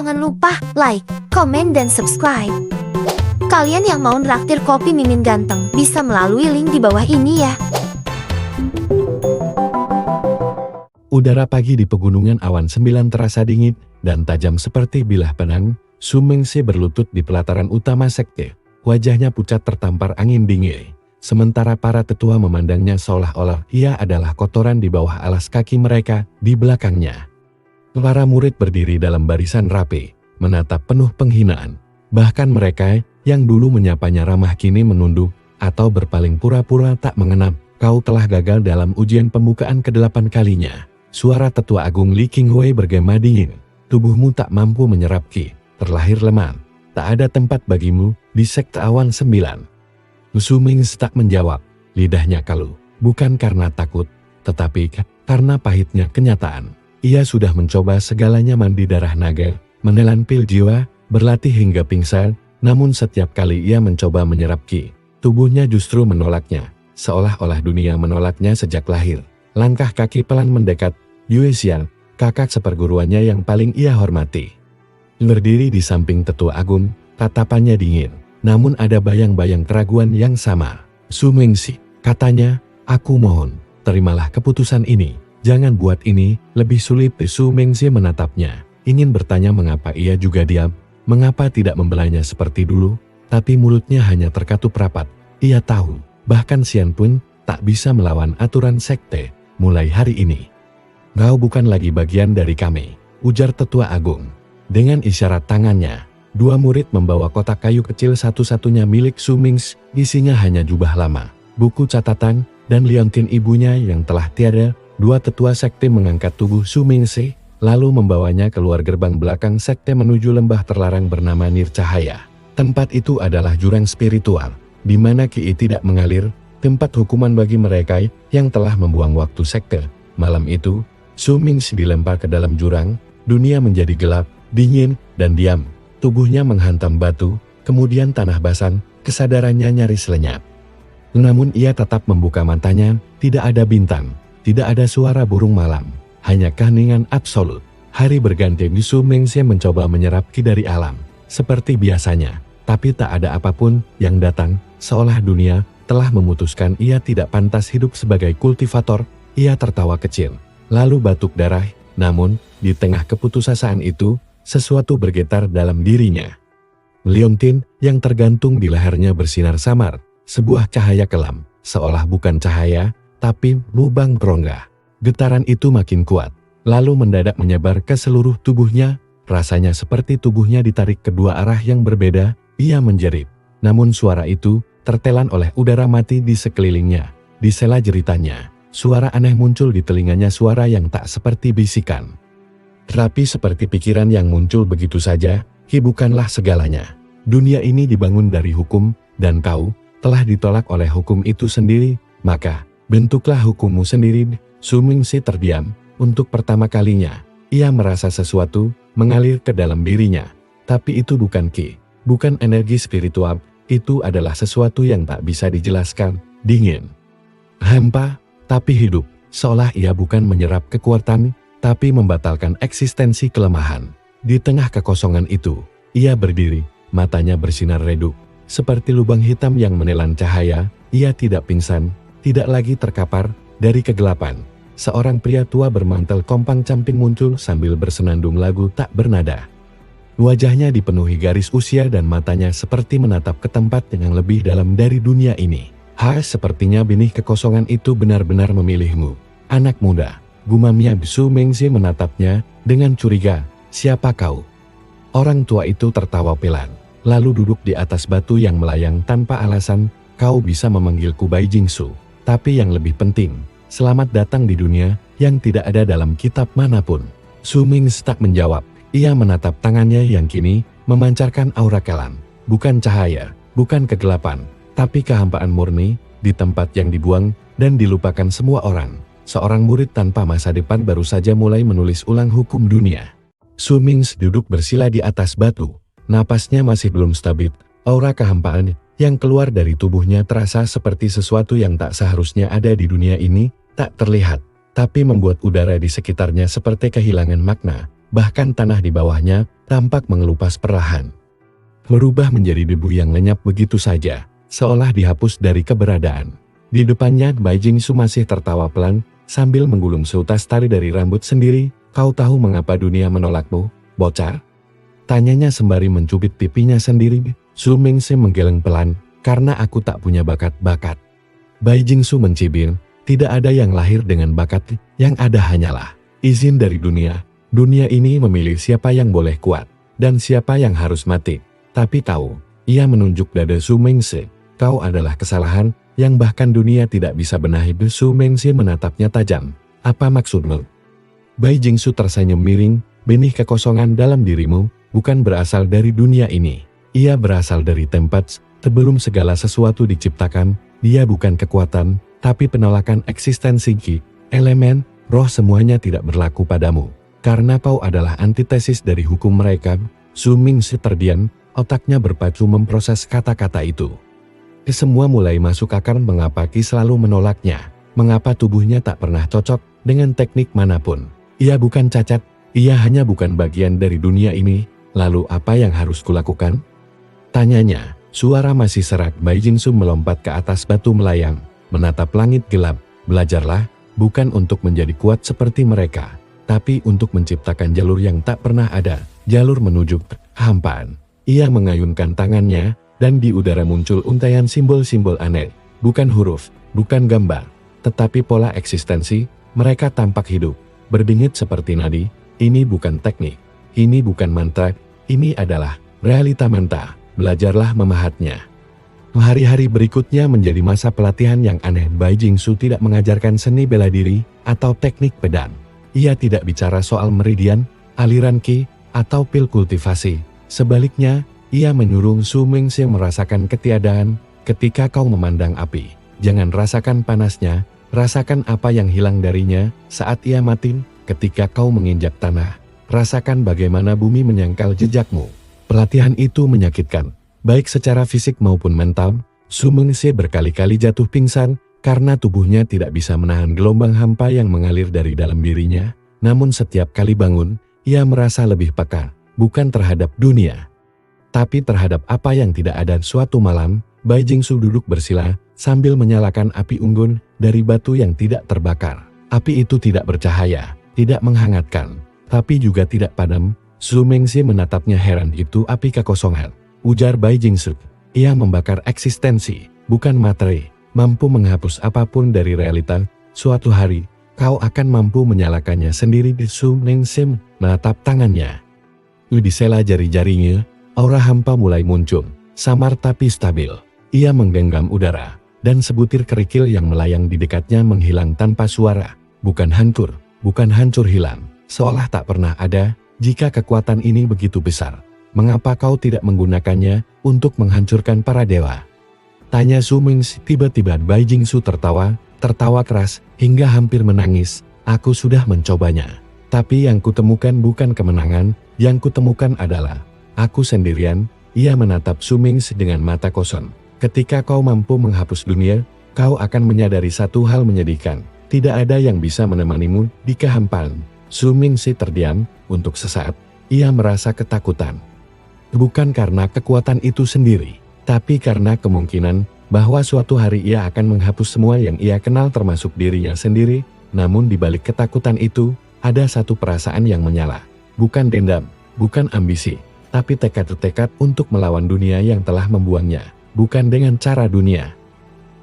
Jangan lupa like, komen, dan subscribe. Kalian yang mau nraktir kopi Mimin Ganteng bisa melalui link di bawah ini ya. Udara pagi di pegunungan awan 9 terasa dingin dan tajam seperti bilah pedang. Su Mingxi berlutut di pelataran utama sekte. Wajahnya pucat tertampar angin dingin. Sementara para tetua memandangnya seolah-olah ia adalah kotoran di bawah alas kaki mereka di belakangnya. Para murid berdiri dalam barisan rapi, menatap penuh penghinaan. Bahkan mereka yang dulu menyapanya ramah kini menunduk atau berpaling pura-pura tak mengenal. Kau telah gagal dalam ujian pembukaan ke-8 kalinya. Suara tetua agung Li Qinghui bergema dingin. Tubuhmu tak mampu menyerap Qi, terlahir lemah. Tak ada tempat bagimu di sekte awan 9. Su Mingxi tak menjawab, lidahnya kalu. Bukan karena takut, tetapi karena pahitnya kenyataan. Ia sudah mencoba segalanya, mandi darah naga, menelan pil jiwa, berlatih hingga pingsan, namun setiap kali ia mencoba menyerap Qi, tubuhnya justru menolaknya, seolah-olah dunia menolaknya sejak lahir. Langkah kaki pelan mendekat, Yue Xian, kakak seperguruannya yang paling ia hormati. Berdiri di samping tetua agung, tatapannya dingin, namun ada bayang-bayang keraguan yang sama. Su Mingxi, katanya, aku mohon, terimalah keputusan ini. Jangan buat ini lebih sulit. Su Mingxi menatapnya, ingin bertanya mengapa ia juga diam, mengapa tidak membelanya seperti dulu, tapi mulutnya hanya terkatup rapat. Ia tahu, bahkan Xian pun tak bisa melawan aturan sekte. Mulai hari ini, kau bukan lagi bagian dari kami, ujar tetua agung. Dengan isyarat tangannya, dua murid membawa kotak kayu kecil satu-satunya milik Su Mingxi, isinya hanya jubah lama, buku catatan, dan liontin ibunya yang telah tiada. Dua tetua sekte mengangkat tubuh Su Mingxi, lalu membawanya keluar gerbang belakang sekte menuju lembah terlarang bernama Nircahaya. Tempat itu adalah jurang spiritual, di mana Qi tidak mengalir, tempat hukuman bagi mereka yang telah membuang waktu sekte. Malam itu, Su Mingxi dilempar ke dalam jurang, dunia menjadi gelap, dingin, dan diam. Tubuhnya menghantam batu, kemudian tanah basah, kesadarannya nyaris lenyap. Namun ia tetap membuka matanya, tidak ada bintang. Tidak ada suara burung malam, hanya keheningan absolut. Hari berganti, Su Mingxi mencoba menyerap Qi dari alam, seperti biasanya, tapi tak ada apapun yang datang, seolah dunia telah memutuskan ia tidak pantas hidup sebagai kultivator. Ia tertawa kecil, lalu batuk darah, namun, di tengah keputusasaan itu, sesuatu bergetar dalam dirinya. Liontin yang tergantung di lehernya bersinar samar, sebuah cahaya kelam, seolah bukan cahaya, tapi lubang rongga. Getaran itu makin kuat, lalu mendadak menyebar ke seluruh tubuhnya. Rasanya seperti tubuhnya ditarik kedua arah yang berbeda. Ia menjerit, namun suara itu tertelan oleh udara mati di sekelilingnya. Di sela jeritannya, suara aneh muncul di telinganya, suara yang tak seperti bisikan, tapi seperti pikiran yang muncul begitu saja. Qi bukanlah segalanya. Dunia ini dibangun dari hukum, dan kau telah ditolak oleh hukum itu sendiri, maka bentuklah hukummu sendiri. Su Mingxi terdiam. Untuk pertama kalinya, ia merasa sesuatu mengalir ke dalam dirinya. Tapi itu bukan Qi, bukan energi spiritual, itu adalah sesuatu yang tak bisa dijelaskan, dingin, hampa, tapi hidup, seolah ia bukan menyerap kekuatan, tapi membatalkan eksistensi kelemahan. Di tengah kekosongan itu, ia berdiri, matanya bersinar redup, seperti lubang hitam yang menelan cahaya. Ia tidak pingsan, tidak lagi terkapar dari kegelapan. Seorang pria tua bermantel compang-camping muncul sambil bersenandung lagu tak bernada. Wajahnya dipenuhi garis usia dan matanya seperti menatap ke tempat yang lebih dalam dari dunia ini. Sepertinya benih kekosongan itu benar-benar memilihmu, anak muda, gumamnya. Su Mingxi menatapnya dengan curiga. Siapa kau? Orang tua itu tertawa pelan, lalu duduk di atas batu yang melayang tanpa alasan. Kau bisa memanggilku Bai Jingsu. Tapi yang lebih penting, selamat datang di dunia yang tidak ada dalam kitab manapun. Su Mingxi tak menjawab. Ia menatap tangannya yang kini memancarkan aura kelam. Bukan cahaya, bukan kegelapan, tapi kehampaan murni. Di tempat yang dibuang dan dilupakan semua orang, seorang murid tanpa masa depan baru saja mulai menulis ulang hukum dunia. Su Mingxi duduk bersila di atas batu. Napasnya masih belum stabil. Aura kehampaan yang keluar dari tubuhnya terasa seperti sesuatu yang tak seharusnya ada di dunia ini, tak terlihat, tapi membuat udara di sekitarnya seperti kehilangan makna. bahkan tanah di bawahnya tampak mengelupas perlahan. Berubah menjadi debu yang lenyap begitu saja, seolah dihapus dari keberadaan. Di depannya Bai Jingsu masih tertawa pelan, sambil menggulung seutas tali dari rambut sendiri. Kau tahu mengapa dunia menolakmu, bocah? Tanyanya sembari mencubit pipinya sendiri. Su Mingxi menggeleng pelan, karena aku tak punya bakat-bakat. Bai Jingsu mencibir, tidak ada yang lahir dengan bakat, yang ada hanyalah izin dari dunia. Dunia ini memilih siapa yang boleh kuat, dan siapa yang harus mati. Tapi tahu, ia menunjuk dada Su Mingxi, kau adalah kesalahan, yang bahkan dunia tidak bisa benahi. Su Mingxi menatapnya tajam. Apa maksudmu? Bai Jingsu tersenyum miring, benih kekosongan dalam dirimu, bukan berasal dari dunia ini. Ia berasal dari tempat, sebelum segala sesuatu diciptakan, dia bukan kekuatan, tapi penolakan eksistensi ki, elemen, roh semuanya tidak berlaku padamu. Karena kau adalah antitesis dari hukum mereka. Su Mingxi terdiam, otaknya berpacu memproses kata-kata itu. Semua mulai masuk akal mengapa Ki selalu menolaknya, mengapa tubuhnya tak pernah cocok dengan teknik manapun. Ia bukan cacat, ia hanya bukan bagian dari dunia ini, lalu apa yang harus kulakukan? Tanyanya, suara masih serak. Bai Jingsu melompat ke atas batu melayang, menatap langit gelap. Belajarlah, bukan untuk menjadi kuat seperti mereka, tapi untuk menciptakan jalur yang tak pernah ada, jalur menuju kehampaan. Ia mengayunkan tangannya, dan di udara muncul untaian simbol-simbol aneh, bukan huruf, bukan gambar, tetapi pola eksistensi. Mereka tampak hidup, berdengit seperti nadi. Ini bukan teknik, ini bukan mantra, ini adalah realita menta. Belajarlah memahatnya. Hari-hari berikutnya menjadi masa pelatihan yang aneh. Bai Jingsu tidak mengajarkan seni bela diri atau teknik pedang. Ia tidak bicara soal meridian, aliran ki, atau pil kultivasi. Sebaliknya, ia menyuruh Su Mingxi merasakan ketiadaan. Ketika kau memandang api, jangan rasakan panasnya, rasakan apa yang hilang darinya saat ia mati. Ketika kau menginjak tanah, rasakan bagaimana bumi menyangkal jejakmu. Pelatihan itu menyakitkan, baik secara fisik maupun mental. Su Mingxi berkali-kali jatuh pingsan, karena tubuhnya tidak bisa menahan gelombang hampa yang mengalir dari dalam dirinya. Namun setiap kali bangun, ia merasa lebih peka, bukan terhadap dunia, tapi terhadap apa yang tidak ada. Suatu malam, Bai Jingsu duduk bersila, sambil menyalakan api unggun dari batu yang tidak terbakar. Api itu tidak bercahaya, tidak menghangatkan, tapi juga tidak padam. Su Mingxi menatapnya heran. Itu api kekosongan, ujar Bai Jingsu. Ia membakar eksistensi, bukan materi, mampu menghapus apapun dari realita. Suatu hari, kau akan mampu menyalakannya sendiri. Su Mingxi menatap tangannya. Di sela jari-jarinya, aura hampa mulai muncul, samar tapi stabil. Ia menggenggam udara, dan sebutir kerikil yang melayang di dekatnya menghilang tanpa suara. Bukan hancur hilang, seolah tak pernah ada. Jika kekuatan ini begitu besar, mengapa kau tidak menggunakannya untuk menghancurkan para dewa? Tanya Su Mingxi. Tiba-tiba Bai Jingsu tertawa keras, hingga hampir menangis. Aku sudah mencobanya, tapi yang kutemukan bukan kemenangan, yang kutemukan adalah aku sendirian. Ia menatap Su Mingxi dengan mata kosong. Ketika kau mampu menghapus dunia, kau akan menyadari satu hal menyedihkan. Tidak ada yang bisa menemanimu di kehampaan. Su Mingxi terdiam. Untuk sesaat, ia merasa ketakutan. Bukan karena kekuatan itu sendiri, tapi karena kemungkinan bahwa suatu hari ia akan menghapus semua yang ia kenal termasuk dirinya sendiri. Namun di balik ketakutan itu, ada satu perasaan yang menyala. Bukan dendam, bukan ambisi, tapi tekad untuk melawan dunia yang telah membuangnya. Bukan dengan cara dunia,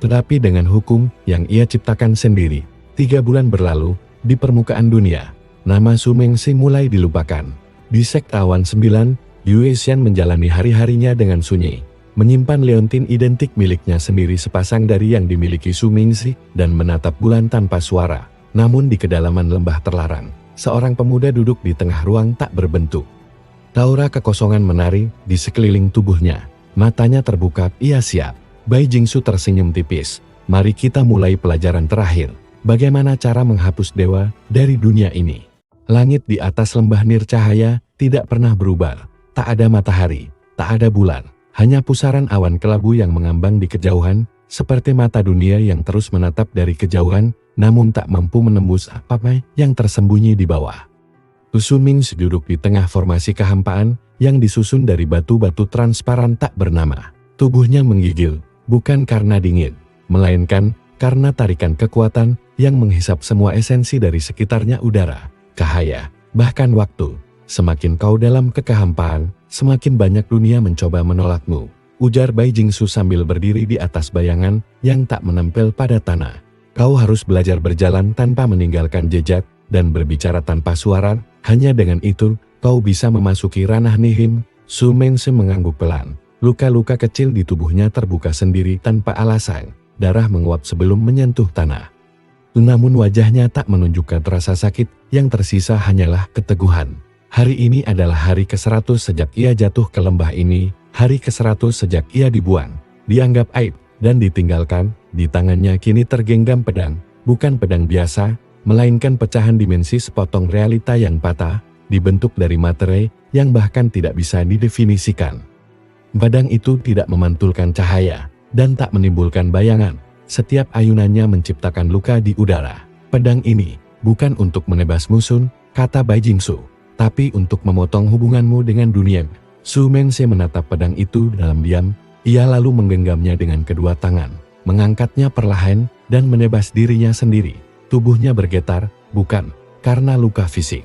tetapi dengan hukum yang ia ciptakan sendiri. 3 bulan berlalu, di permukaan dunia, nama Su Mingxi mulai dilupakan. Di sekte Awan 9, Yue Xian menjalani hari-harinya dengan sunyi, menyimpan leontin identik miliknya sendiri sepasang dari yang dimiliki Su Mingxi, dan menatap bulan tanpa suara. Namun di kedalaman lembah terlarang, seorang pemuda duduk di tengah ruang tak berbentuk. Aura kekosongan menari di sekeliling tubuhnya. Matanya terbuka, ia siap. Bai Jingsu tersenyum tipis. Mari kita mulai pelajaran terakhir. Bagaimana cara menghapus dewa dari dunia ini? Langit di atas lembah nircahaya tidak pernah berubah. Tak ada matahari, tak ada bulan. Hanya pusaran awan kelabu yang mengambang di kejauhan, seperti mata dunia yang terus menatap dari kejauhan, namun tak mampu menembus apa yang tersembunyi di bawah. Su Mingsi duduk di tengah formasi kehampaan yang disusun dari batu-batu transparan tak bernama. Tubuhnya menggigil, bukan karena dingin, melainkan karena tarikan kekuatan yang menghisap semua esensi dari sekitarnya: udara, cahaya, bahkan waktu. Semakin kau dalam kehampaan, semakin banyak dunia mencoba menolakmu, ujar Bai Jingsu sambil berdiri di atas bayangan yang tak menempel pada tanah. Kau harus belajar berjalan tanpa meninggalkan jejak dan berbicara tanpa suara. Hanya dengan itu, kau bisa memasuki ranah nihim. Su Mingsi mengangguk pelan. Luka-luka kecil di tubuhnya terbuka sendiri tanpa alasan. Darah menguap sebelum menyentuh tanah. Namun wajahnya tak menunjukkan rasa sakit, yang tersisa hanyalah keteguhan. Hari ini adalah hari ke-100 sejak ia jatuh ke lembah ini, hari ke-100 sejak ia dibuang, dianggap aib, dan ditinggalkan. Di tangannya kini tergenggam pedang, bukan pedang biasa, melainkan pecahan dimensi sepotong realita yang patah, dibentuk dari materai yang bahkan tidak bisa didefinisikan. Pedang itu tidak memantulkan cahaya, dan tak menimbulkan bayangan. Setiap ayunannya menciptakan luka di udara. Pedang ini bukan untuk menebas musuh, kata Bai Jingsu, tapi untuk memotong hubunganmu dengan dunia. Su Mingsi menatap pedang itu dalam diam. Ia lalu menggenggamnya dengan kedua tangan, mengangkatnya perlahan, dan menebas dirinya sendiri. Tubuhnya bergetar, bukan karena luka fisik,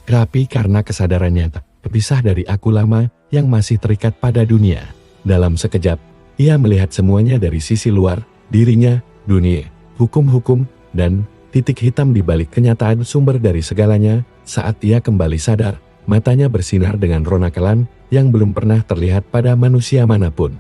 tapi karena kesadarannya tak terpisah dari aku lama yang masih terikat pada dunia. Dalam sekejap, ia melihat semuanya dari sisi luar, dirinya, dunia, hukum-hukum, dan titik hitam di balik kenyataan sumber dari segalanya. Saat ia kembali sadar, matanya bersinar dengan rona kelam yang belum pernah terlihat pada manusia manapun.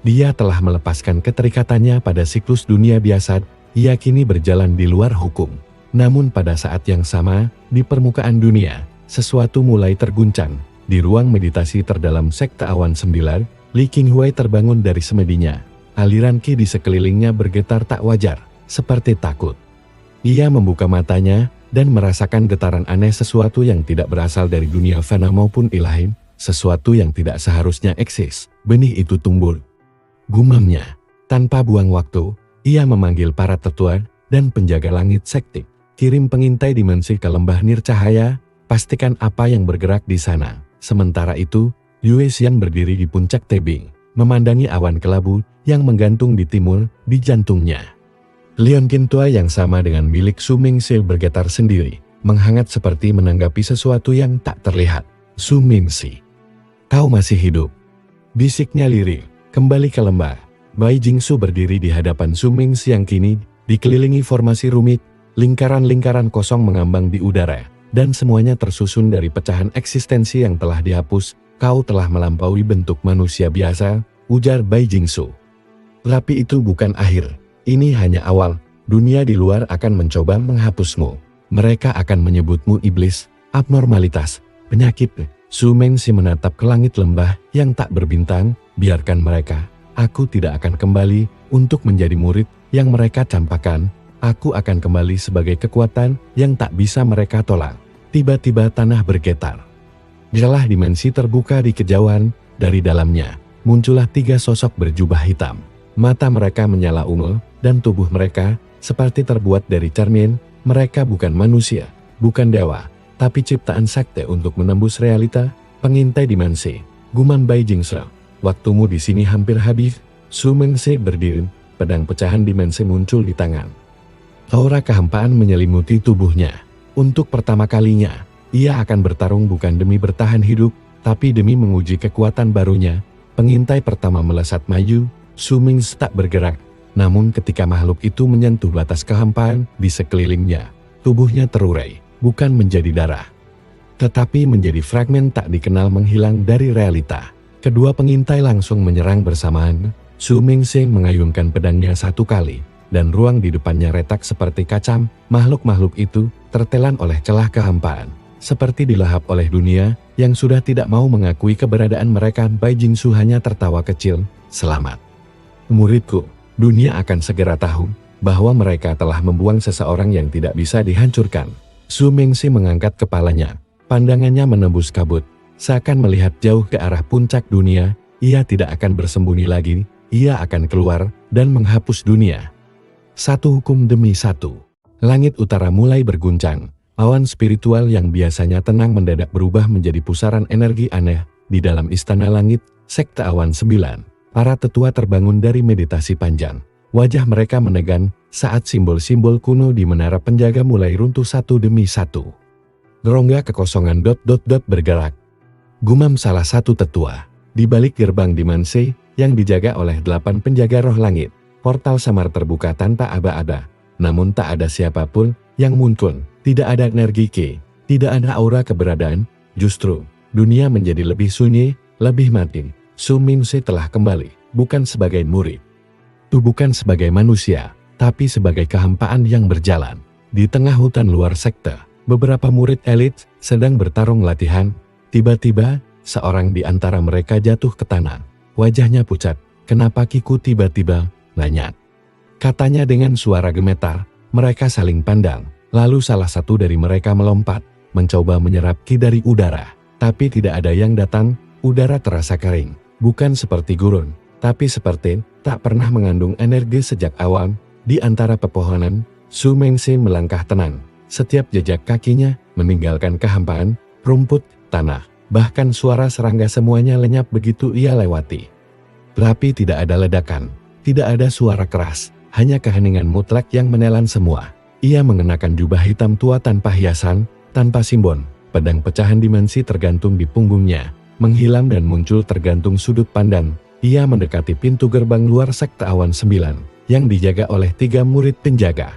Dia telah melepaskan keterikatannya pada siklus dunia biasa. Ia kini berjalan di luar hukum. Namun pada saat yang sama, di permukaan dunia, sesuatu mulai terguncang. Di ruang meditasi terdalam sekte Awan 9, Li Qinghui terbangun dari semedinya. Aliran ki di sekelilingnya bergetar tak wajar, seperti takut. Ia membuka matanya, dan merasakan getaran aneh, sesuatu yang tidak berasal dari dunia fana maupun ilahi, sesuatu yang tidak seharusnya eksis. Benih itu tumbuh. Gumamnya, tanpa buang waktu, ia memanggil para tetua dan penjaga langit sekte. Kirim pengintai dimensi ke lembah nircahaya, pastikan apa yang bergerak di sana. Sementara itu, Yue Xian berdiri di puncak tebing, memandangi awan kelabu yang menggantung di timur, di jantungnya. Leon Kintua yang sama dengan milik Su Mingsi bergetar sendiri, menghangat seperti menanggapi sesuatu yang tak terlihat. Su Mingsi, kau masih hidup, bisiknya lirih. Kembali ke lembah. Bai Jingsu berdiri di hadapan Su Mingsi yang kini dikelilingi formasi rumit, lingkaran-lingkaran kosong mengambang di udara, dan semuanya tersusun dari pecahan eksistensi yang telah dihapus. Kau telah melampaui bentuk manusia biasa, ujar Bai Jingsu. Tapi itu bukan akhir, ini hanya awal. Dunia di luar akan mencoba menghapusmu. Mereka akan menyebutmu iblis, abnormalitas, penyakit. Su Mingsi menatap ke langit lembah yang tak berbintang. Biarkan mereka. Aku tidak akan kembali untuk menjadi murid yang mereka campakkan. Aku akan kembali sebagai kekuatan yang tak bisa mereka tolak. Tiba-tiba tanah bergetar. Jelah dimensi terbuka di kejauhan. Dari dalamnya muncullah 3 sosok berjubah hitam. Mata mereka menyala ungu, dan tubuh mereka seperti terbuat dari cermin. Mereka bukan manusia, bukan dewa, tapi ciptaan sakti untuk menembus realita. Pengintai dimensi, gumam Bai Jingsu. Waktumu di sini hampir habis. Su Mingsi berdiri, pedang pecahan dimensi muncul di tangan. Aura kehampaan menyelimuti tubuhnya. Untuk pertama kalinya, ia akan bertarung bukan demi bertahan hidup, tapi demi menguji kekuatan barunya. Pengintai pertama melesat maju. Su Mingsi tak bergerak. Namun ketika makhluk itu menyentuh batas kehampaan di sekelilingnya, tubuhnya terurai, bukan menjadi darah, tetapi menjadi fragmen tak dikenal menghilang dari realita. Kedua pengintai langsung menyerang bersamaan. Su Mingsi mengayunkan pedangnya 1 kali, dan ruang di depannya retak seperti kaca. Makhluk-makhluk itu tertelan oleh celah kehampaan, seperti dilahap oleh dunia yang sudah tidak mau mengakui keberadaan mereka. Bai Jingsu hanya tertawa kecil. Selamat, muridku. Dunia akan segera tahu bahwa mereka telah membuang seseorang yang tidak bisa dihancurkan. Su Mingsi mengangkat kepalanya. Pandangannya menembus kabut, seakan melihat jauh ke arah puncak dunia. Ia tidak akan bersembunyi lagi. Ia akan keluar dan menghapus dunia. Satu hukum demi satu. Langit utara mulai berguncang. Awan spiritual yang biasanya tenang mendadak berubah menjadi pusaran energi aneh. Di dalam istana langit, sekte awan 9, para tetua terbangun dari meditasi panjang. Wajah mereka menegang saat simbol-simbol kuno di menara penjaga mulai runtuh satu demi satu. Rongga kekosongan bergerak. Gumam salah satu tetua. Di balik gerbang dimensi yang dijaga oleh 8 penjaga roh langit, portal samar terbuka tanpa aba-aba. Namun tak ada siapapun yang muncul, tidak ada energi ki, tidak ada aura keberadaan. Justru, dunia menjadi lebih sunyi, lebih mati. Su Mingxi telah kembali, bukan sebagai murid. Bukan sebagai manusia, tapi sebagai kehampaan yang berjalan. Di tengah hutan luar sekte, beberapa murid elit sedang bertarung latihan. Tiba-tiba, seorang di antara mereka jatuh ke tanah. Wajahnya pucat. "Kenapa Kiku tiba-tiba banyak?" Katanya dengan suara gemetar. Mereka saling pandang. Lalu salah satu dari mereka melompat, mencoba menyerap ki dari udara. Tapi tidak ada yang datang. Udara terasa kering. Bukan seperti gurun, tapi seperti tak pernah mengandung energi sejak awal. Di antara pepohonan, Su Mingxi melangkah tenang. Setiap jejak kakinya meninggalkan kehampaan, rumput, tanah. Bahkan suara serangga semuanya lenyap begitu ia lewati. Tapi tidak ada ledakan, tidak ada suara keras, hanya keheningan mutlak yang menelan semua. Ia mengenakan jubah hitam tua tanpa hiasan, tanpa simbol. Pedang pecahan dimensi tergantung di punggungnya, menghilang dan muncul tergantung sudut pandang. Ia mendekati pintu gerbang luar sekte awan 9, yang dijaga oleh 3 murid penjaga.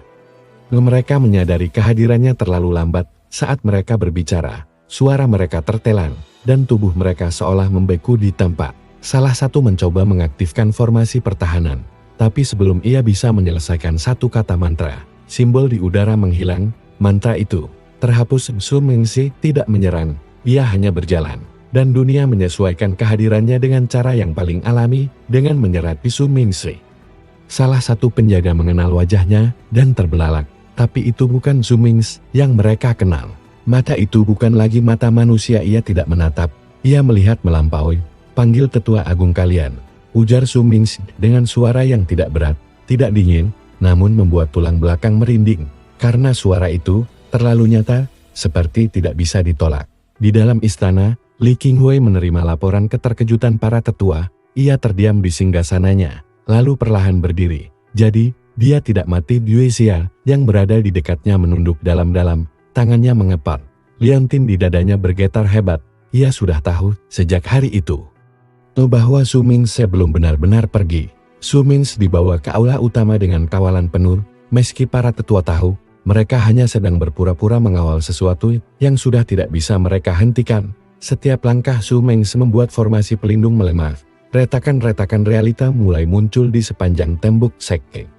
Mereka menyadari kehadirannya terlalu lambat. Saat mereka berbicara, suara mereka tertelan, dan tubuh mereka seolah membeku di tempat. Salah satu mencoba mengaktifkan formasi pertahanan, tapi sebelum ia bisa menyelesaikan satu kata mantra, simbol di udara menghilang. Mantra itu terhapus. Su Mingxi tidak menyerang, ia hanya berjalan, dan dunia menyesuaikan kehadirannya dengan cara yang paling alami, dengan menyerat Su Mingxi. Salah satu penjaga mengenal wajahnya, dan terbelalak, tapi itu bukan Su Mingxi yang mereka kenal. Mata itu bukan lagi mata manusia. Ia tidak menatap, ia melihat melampaui. "Panggil tetua agung kalian," ujar Su Mingxi dengan suara yang tidak berat, tidak dingin, namun membuat tulang belakang merinding. Karena suara itu terlalu nyata, seperti tidak bisa ditolak. Di dalam istana, Li Qinghui menerima laporan keterkejutan para tetua. Ia terdiam di singgasananya, lalu perlahan berdiri. Jadi, dia tidak mati. Yue Xia yang berada di dekatnya menunduk dalam-dalam, tangannya mengepal. Liontin di dadanya bergetar hebat. Ia sudah tahu sejak hari itu bahwa Su Mingxi belum benar-benar pergi. Su Mingxi dibawa ke aula utama dengan kawalan penuh. Meski para tetua tahu, mereka hanya sedang berpura-pura mengawal sesuatu yang sudah tidak bisa mereka hentikan. Setiap langkah Su Mingxi membuat formasi pelindung melemah. Retakan-retakan realita mulai muncul di sepanjang tembok sekte.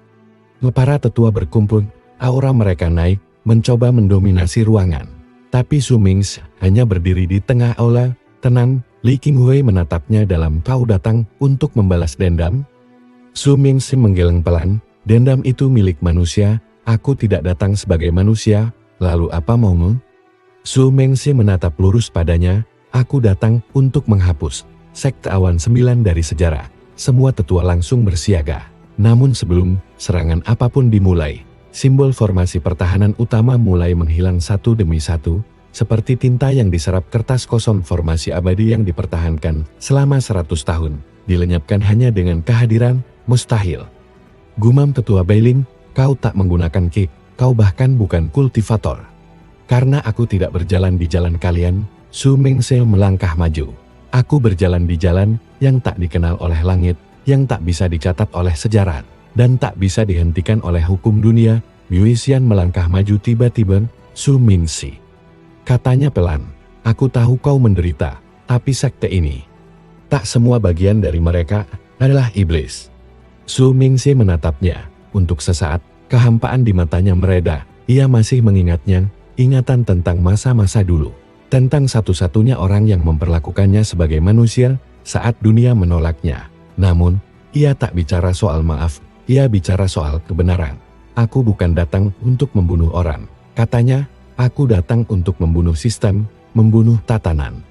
Para tetua berkumpul, aura mereka naik, mencoba mendominasi ruangan. Tapi Su Mingxi hanya berdiri di tengah aula, tenang. Li Qinghui menatapnya dalam, "Kau datang untuk membalas dendam?" Su Mingxi menggeleng pelan, "Dendam itu milik manusia, aku tidak datang sebagai manusia, lalu apa maumu?" Su Mingxi menatap lurus padanya, "Aku datang untuk menghapus sekte awan 9 dari sejarah." Semua tetua langsung bersiaga. Namun sebelum serangan apapun dimulai, simbol formasi pertahanan utama mulai menghilang satu demi satu. Seperti tinta yang diserap kertas kosong, formasi abadi yang dipertahankan selama 100 tahun, dilenyapkan hanya dengan kehadiran mustahil. Gumam tetua Bailin, "Kau tak menggunakan ki, kau bahkan bukan kultivator." "Karena aku tidak berjalan di jalan kalian." Su Mingxi melangkah maju. "Aku berjalan di jalan yang tak dikenal oleh langit, yang tak bisa dicatat oleh sejarah, dan tak bisa dihentikan oleh hukum dunia." Yue Xian melangkah maju. Tiba-tiba, "Su Mingxi," katanya pelan, "aku tahu kau menderita, tapi sekte ini, tak semua bagian dari mereka adalah iblis." Su Mingxi menatapnya. Untuk sesaat, kehampaan di matanya mereda. Ia masih mengingatnya, ingatan tentang masa-masa dulu. Tentang satu-satunya orang yang memperlakukannya sebagai manusia saat dunia menolaknya. Namun, ia tak bicara soal maaf, ia bicara soal kebenaran. "Aku bukan datang untuk membunuh orang," katanya. "Aku datang untuk membunuh sistem, membunuh tatanan,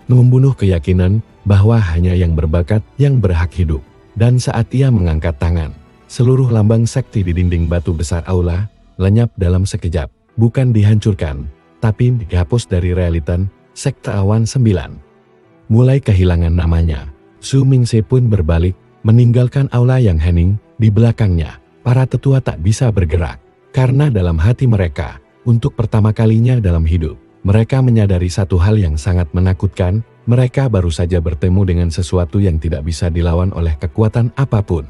membunuh keyakinan bahwa hanya yang berbakat yang berhak hidup." Dan saat ia mengangkat tangan, seluruh lambang sekti di dinding batu besar aula lenyap dalam sekejap. bukan dihancurkan, tapi dihapus dari realita sekte Awan 9. Mulai kehilangan namanya, Su Mingse pun berbalik, meninggalkan aula yang hening di belakangnya. Para tetua tak bisa bergerak, karena dalam hati mereka, untuk pertama kalinya dalam hidup, mereka menyadari satu hal yang sangat menakutkan. Mereka baru saja bertemu dengan sesuatu yang tidak bisa dilawan oleh kekuatan apapun.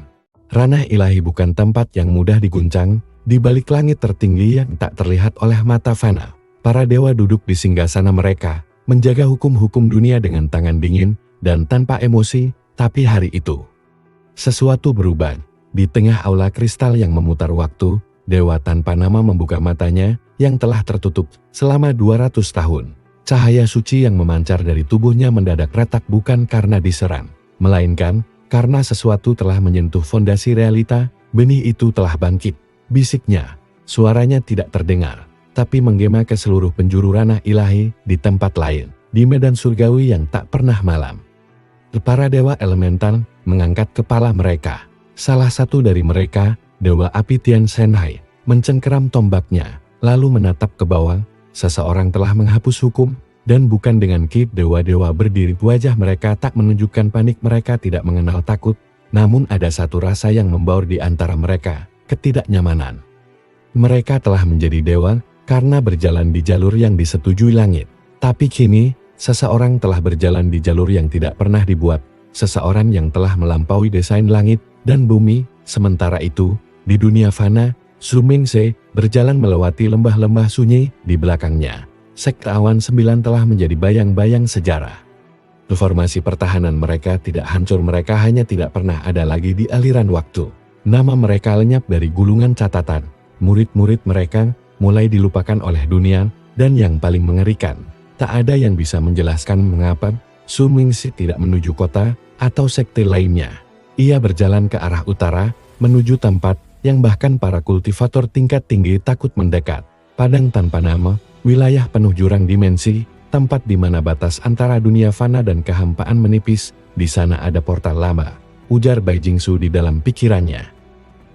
Ranah ilahi bukan tempat yang mudah diguncang. Di balik langit tertinggi yang tak terlihat oleh mata fana, para dewa duduk di singgasana mereka, menjaga hukum-hukum dunia dengan tangan dingin dan tanpa emosi. Tapi hari itu, sesuatu berubah. Di tengah aula kristal yang memutar waktu, dewa tanpa nama membuka matanya yang telah tertutup selama 200 tahun. Cahaya suci yang memancar dari tubuhnya mendadak retak bukan karena diserang, melainkan karena sesuatu telah menyentuh fondasi realita. Benih itu telah bangkit, bisiknya. Suaranya tidak terdengar, tapi menggema ke seluruh penjuru ranah ilahi di tempat lain, di medan surgawi yang tak pernah malam. Para dewa elemental mengangkat kepala mereka. Salah satu dari mereka, Dewa Api Tian Shenhai, mencengkeram tombaknya, lalu menatap ke bawah. Seseorang telah menghapus hukum, dan bukan dengan kit dewa-dewa berdiri. Wajah mereka tak menunjukkan panik, mereka tidak mengenal takut, namun ada satu rasa yang membaur di antara mereka, ketidaknyamanan. Mereka telah menjadi dewa karena berjalan di jalur yang disetujui langit. Tapi kini, seseorang telah berjalan di jalur yang tidak pernah dibuat, seseorang yang telah melampaui desain langit dan bumi. Sementara itu, di dunia fana, Su Mingse berjalan melewati lembah-lembah sunyi di belakangnya. Sekte Awan 9 telah menjadi bayang-bayang sejarah. Formasi pertahanan mereka tidak hancur, mereka hanya tidak pernah ada lagi di aliran waktu. Nama mereka lenyap dari gulungan catatan. Murid-murid mereka mulai dilupakan oleh dunia, dan yang paling mengerikan, tak ada yang bisa menjelaskan mengapa Su Mingse tidak menuju kota atau sekte lainnya. Ia berjalan ke arah utara, menuju tempat yang bahkan para kultivator tingkat tinggi takut mendekat. Padang tanpa nama, wilayah penuh jurang dimensi, tempat di mana batas antara dunia fana dan kehampaan menipis. Di sana ada portal lama, ujar Bai Jingsu di dalam pikirannya.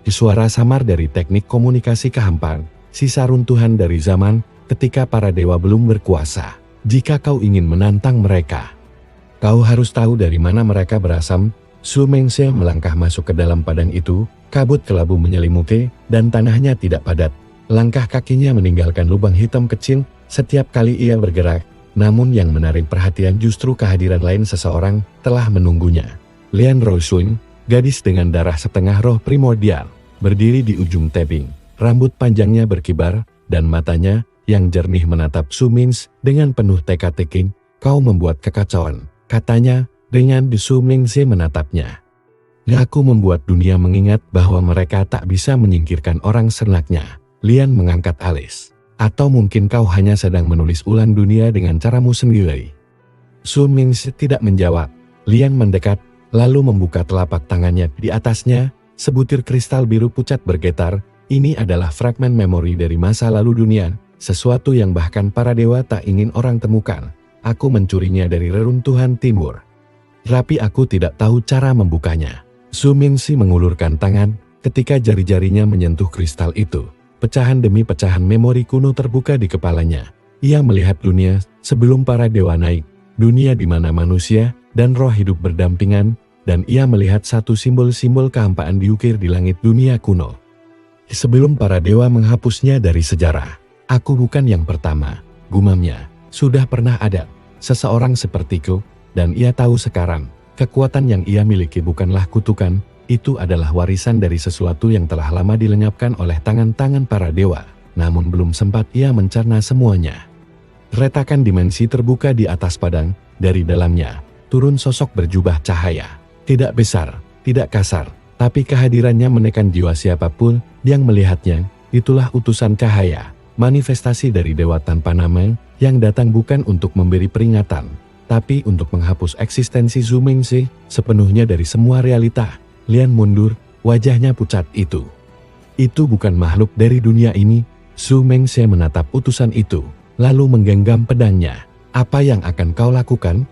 Suara samar dari teknik komunikasi kehampaan, sisa runtuhan dari zaman ketika para dewa belum berkuasa. Jika kau ingin menantang mereka, kau harus tahu dari mana mereka berasal. Su Mingse melangkah masuk ke dalam padang itu. Kabut kelabu menyelimuti, dan tanahnya tidak padat. Langkah kakinya meninggalkan lubang hitam kecil setiap kali ia bergerak. Namun yang menarik perhatian justru kehadiran lain. Seseorang telah menunggunya. Lian Roshun, gadis dengan darah setengah roh primordial, berdiri di ujung tebing. Rambut panjangnya berkibar, dan matanya yang jernih menatap Su Mingse dengan penuh teka-teki. Kau membuat kekacauan, katanya dengan Su Mingse menatapnya. Aku membuat dunia mengingat bahwa mereka tak bisa menyingkirkan orang sernaknya. Lian mengangkat alis. Atau mungkin kau hanya sedang menulis ulang dunia dengan caramu sendiri. Su Mingse tidak menjawab. Lian mendekat, lalu membuka telapak tangannya. Di atasnya, sebutir kristal biru pucat bergetar. Ini adalah fragmen memori dari masa lalu dunia, sesuatu yang bahkan para dewa tak ingin orang temukan. Aku mencurinya dari reruntuhan timur. Tapi aku tidak tahu cara membukanya. Su Mingse mengulurkan tangan, ketika jari-jarinya menyentuh kristal itu. Pecahan demi pecahan memori kuno terbuka di kepalanya. Ia melihat dunia sebelum para dewa naik. Dunia di mana manusia dan roh hidup berdampingan, dan ia melihat satu simbol-simbol kehampaan diukir di langit dunia kuno. Sebelum para dewa menghapusnya dari sejarah. Aku bukan yang pertama, gumamnya. Sudah pernah ada seseorang sepertiku. Dan ia tahu sekarang, kekuatan yang ia miliki bukanlah kutukan, itu adalah warisan dari sesuatu yang telah lama dilenyapkan oleh tangan-tangan para dewa, namun belum sempat ia mencerna semuanya. Retakan dimensi terbuka di atas padang, dari dalamnya, turun sosok berjubah cahaya. Tidak besar, tidak kasar, tapi kehadirannya menekan jiwa siapapun yang melihatnya. Itulah utusan cahaya, manifestasi dari dewa tanpa nama, yang datang bukan untuk memberi peringatan, tapi untuk menghapus eksistensi Su Mingse sepenuhnya dari semua realita. Lian mundur, wajahnya pucat. Itu bukan makhluk dari dunia ini. Su Mingse menatap utusan itu, lalu menggenggam pedangnya. Apa yang akan kau lakukan?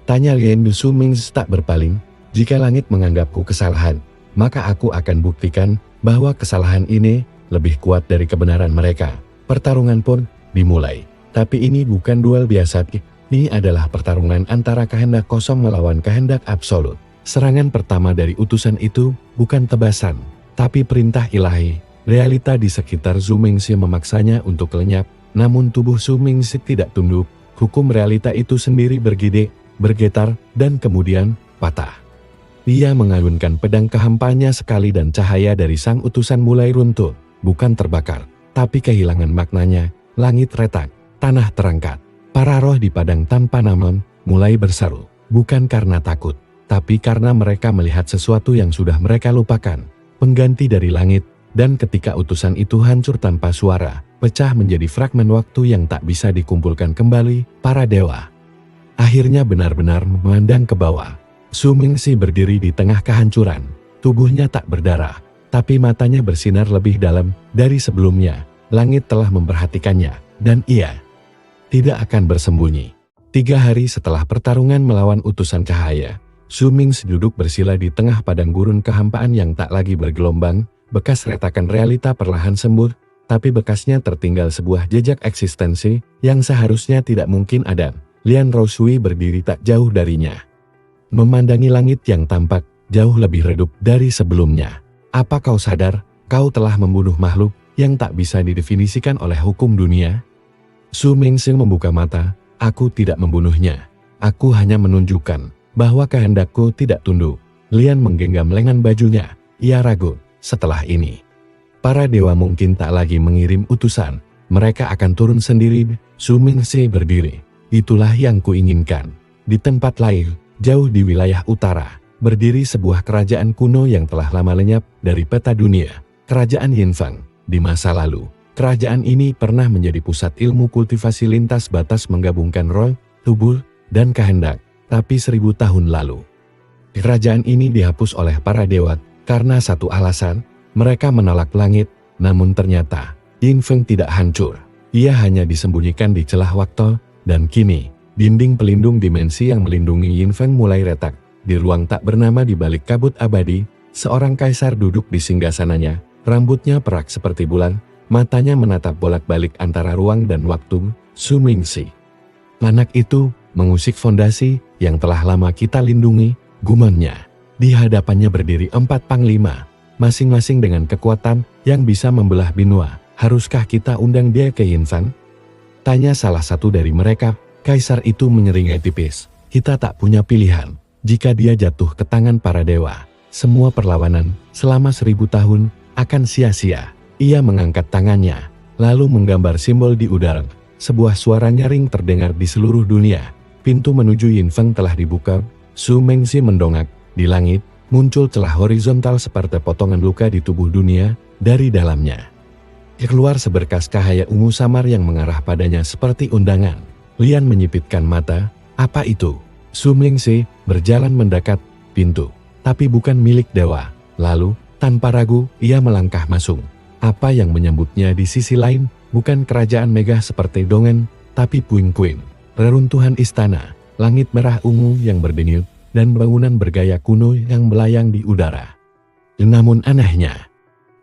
Tanya Lian. Su Mingse tak berpaling. Jika langit menganggapku kesalahan, maka aku akan buktikan bahwa kesalahan ini lebih kuat dari kebenaran mereka. Pertarungan pun dimulai. Tapi ini bukan duel biasa. Ini adalah pertarungan antara kehendak kosong melawan kehendak absolut. Serangan pertama dari utusan itu bukan tebasan, tapi perintah ilahi. Realita di sekitar Zhu Mingxi memaksanya untuk lenyap, namun tubuh Zhu Mingxi tidak tunduk. Hukum realita itu sendiri bergetar, dan kemudian patah. Dia mengayunkan pedang kehampaannya sekali dan cahaya dari sang utusan mulai runtuh, bukan terbakar, tapi kehilangan maknanya. Langit retak, tanah terangkat. Para roh di padang tanpa nama mulai berseru, bukan karena takut, tapi karena mereka melihat sesuatu yang sudah mereka lupakan. Pengganti dari langit, dan ketika utusan itu hancur tanpa suara, pecah menjadi fragmen waktu yang tak bisa dikumpulkan kembali, para dewa akhirnya benar-benar memandang ke bawah. Zhu Mingxi berdiri di tengah kehancuran. Tubuhnya tak berdarah, tapi matanya bersinar lebih dalam dari sebelumnya. Langit telah memperhatikannya, dan ia tidak akan bersembunyi. 3 hari setelah pertarungan melawan utusan cahaya, Zhu Mingxi duduk bersila di tengah padang gurun kehampaan yang tak lagi bergelombang. Bekas retakan realita perlahan sembuh, tapi bekasnya tertinggal sebuah jejak eksistensi yang seharusnya tidak mungkin ada. Lian Roshui berdiri tak jauh darinya, memandangi langit yang tampak jauh lebih redup dari sebelumnya. Apa kau sadar, kau telah membunuh makhluk yang tak bisa didefinisikan oleh hukum dunia? Zhu Mingxi membuka mata. Aku tidak membunuhnya. Aku hanya menunjukkan bahwa kehendakku tidak tunduk. Lian menggenggam lengan bajunya. Ia ragu. Setelah ini, para dewa mungkin tak lagi mengirim utusan. Mereka akan turun sendiri. Zhu Mingxi berdiri. Itulah yang kuinginkan. Di tempat lain, jauh di wilayah utara, berdiri sebuah kerajaan kuno yang telah lama lenyap dari peta dunia. Kerajaan Yinfeng. Di masa lalu, kerajaan ini pernah menjadi pusat ilmu kultivasi lintas batas menggabungkan roh, tubuh, dan kehendak. Tapi 1000 tahun lalu, kerajaan ini dihapus oleh para dewa karena satu alasan. Mereka menolak langit. Namun ternyata, Yinfeng tidak hancur. Ia hanya disembunyikan di celah waktu. Dan kini, dinding pelindung dimensi yang melindungi Yinfeng mulai retak. Di ruang tak bernama di balik kabut abadi, seorang kaisar duduk di singgasananya. Rambutnya perak seperti bulan, matanya menatap bolak-balik antara ruang dan waktu. Zhu Mingxi, anak itu, mengusik fondasi yang telah lama kita lindungi, gumannya. Di hadapannya berdiri 4 panglima, masing-masing dengan kekuatan yang bisa membelah benua. Haruskah kita undang dia ke Yinfeng? Tanya salah satu dari mereka. Kaisar itu menyeringai tipis. Kita tak punya pilihan. Jika dia jatuh ke tangan para dewa, semua perlawanan selama 1000 tahun akan sia-sia. Ia mengangkat tangannya, lalu menggambar simbol di udara. Sebuah suara nyaring terdengar di seluruh dunia. Pintu menuju Yinfeng telah dibuka. Zhu Mingxi mendongak. Di langit, muncul celah horizontal seperti potongan luka di tubuh dunia. Dari dalamnya keluar seberkas cahaya ungu samar yang mengarah padanya seperti undangan. Lian menyipitkan mata. Apa itu? Zhu Mingxi berjalan mendekat pintu, tapi bukan milik dewa. Lalu, tanpa ragu, ia melangkah masuk. Apa yang menyambutnya di sisi lain, bukan kerajaan megah seperti Dongen, tapi puing-puing, reruntuhan istana, langit merah ungu yang berdenyut, dan bangunan bergaya kuno yang melayang di udara. Namun anehnya,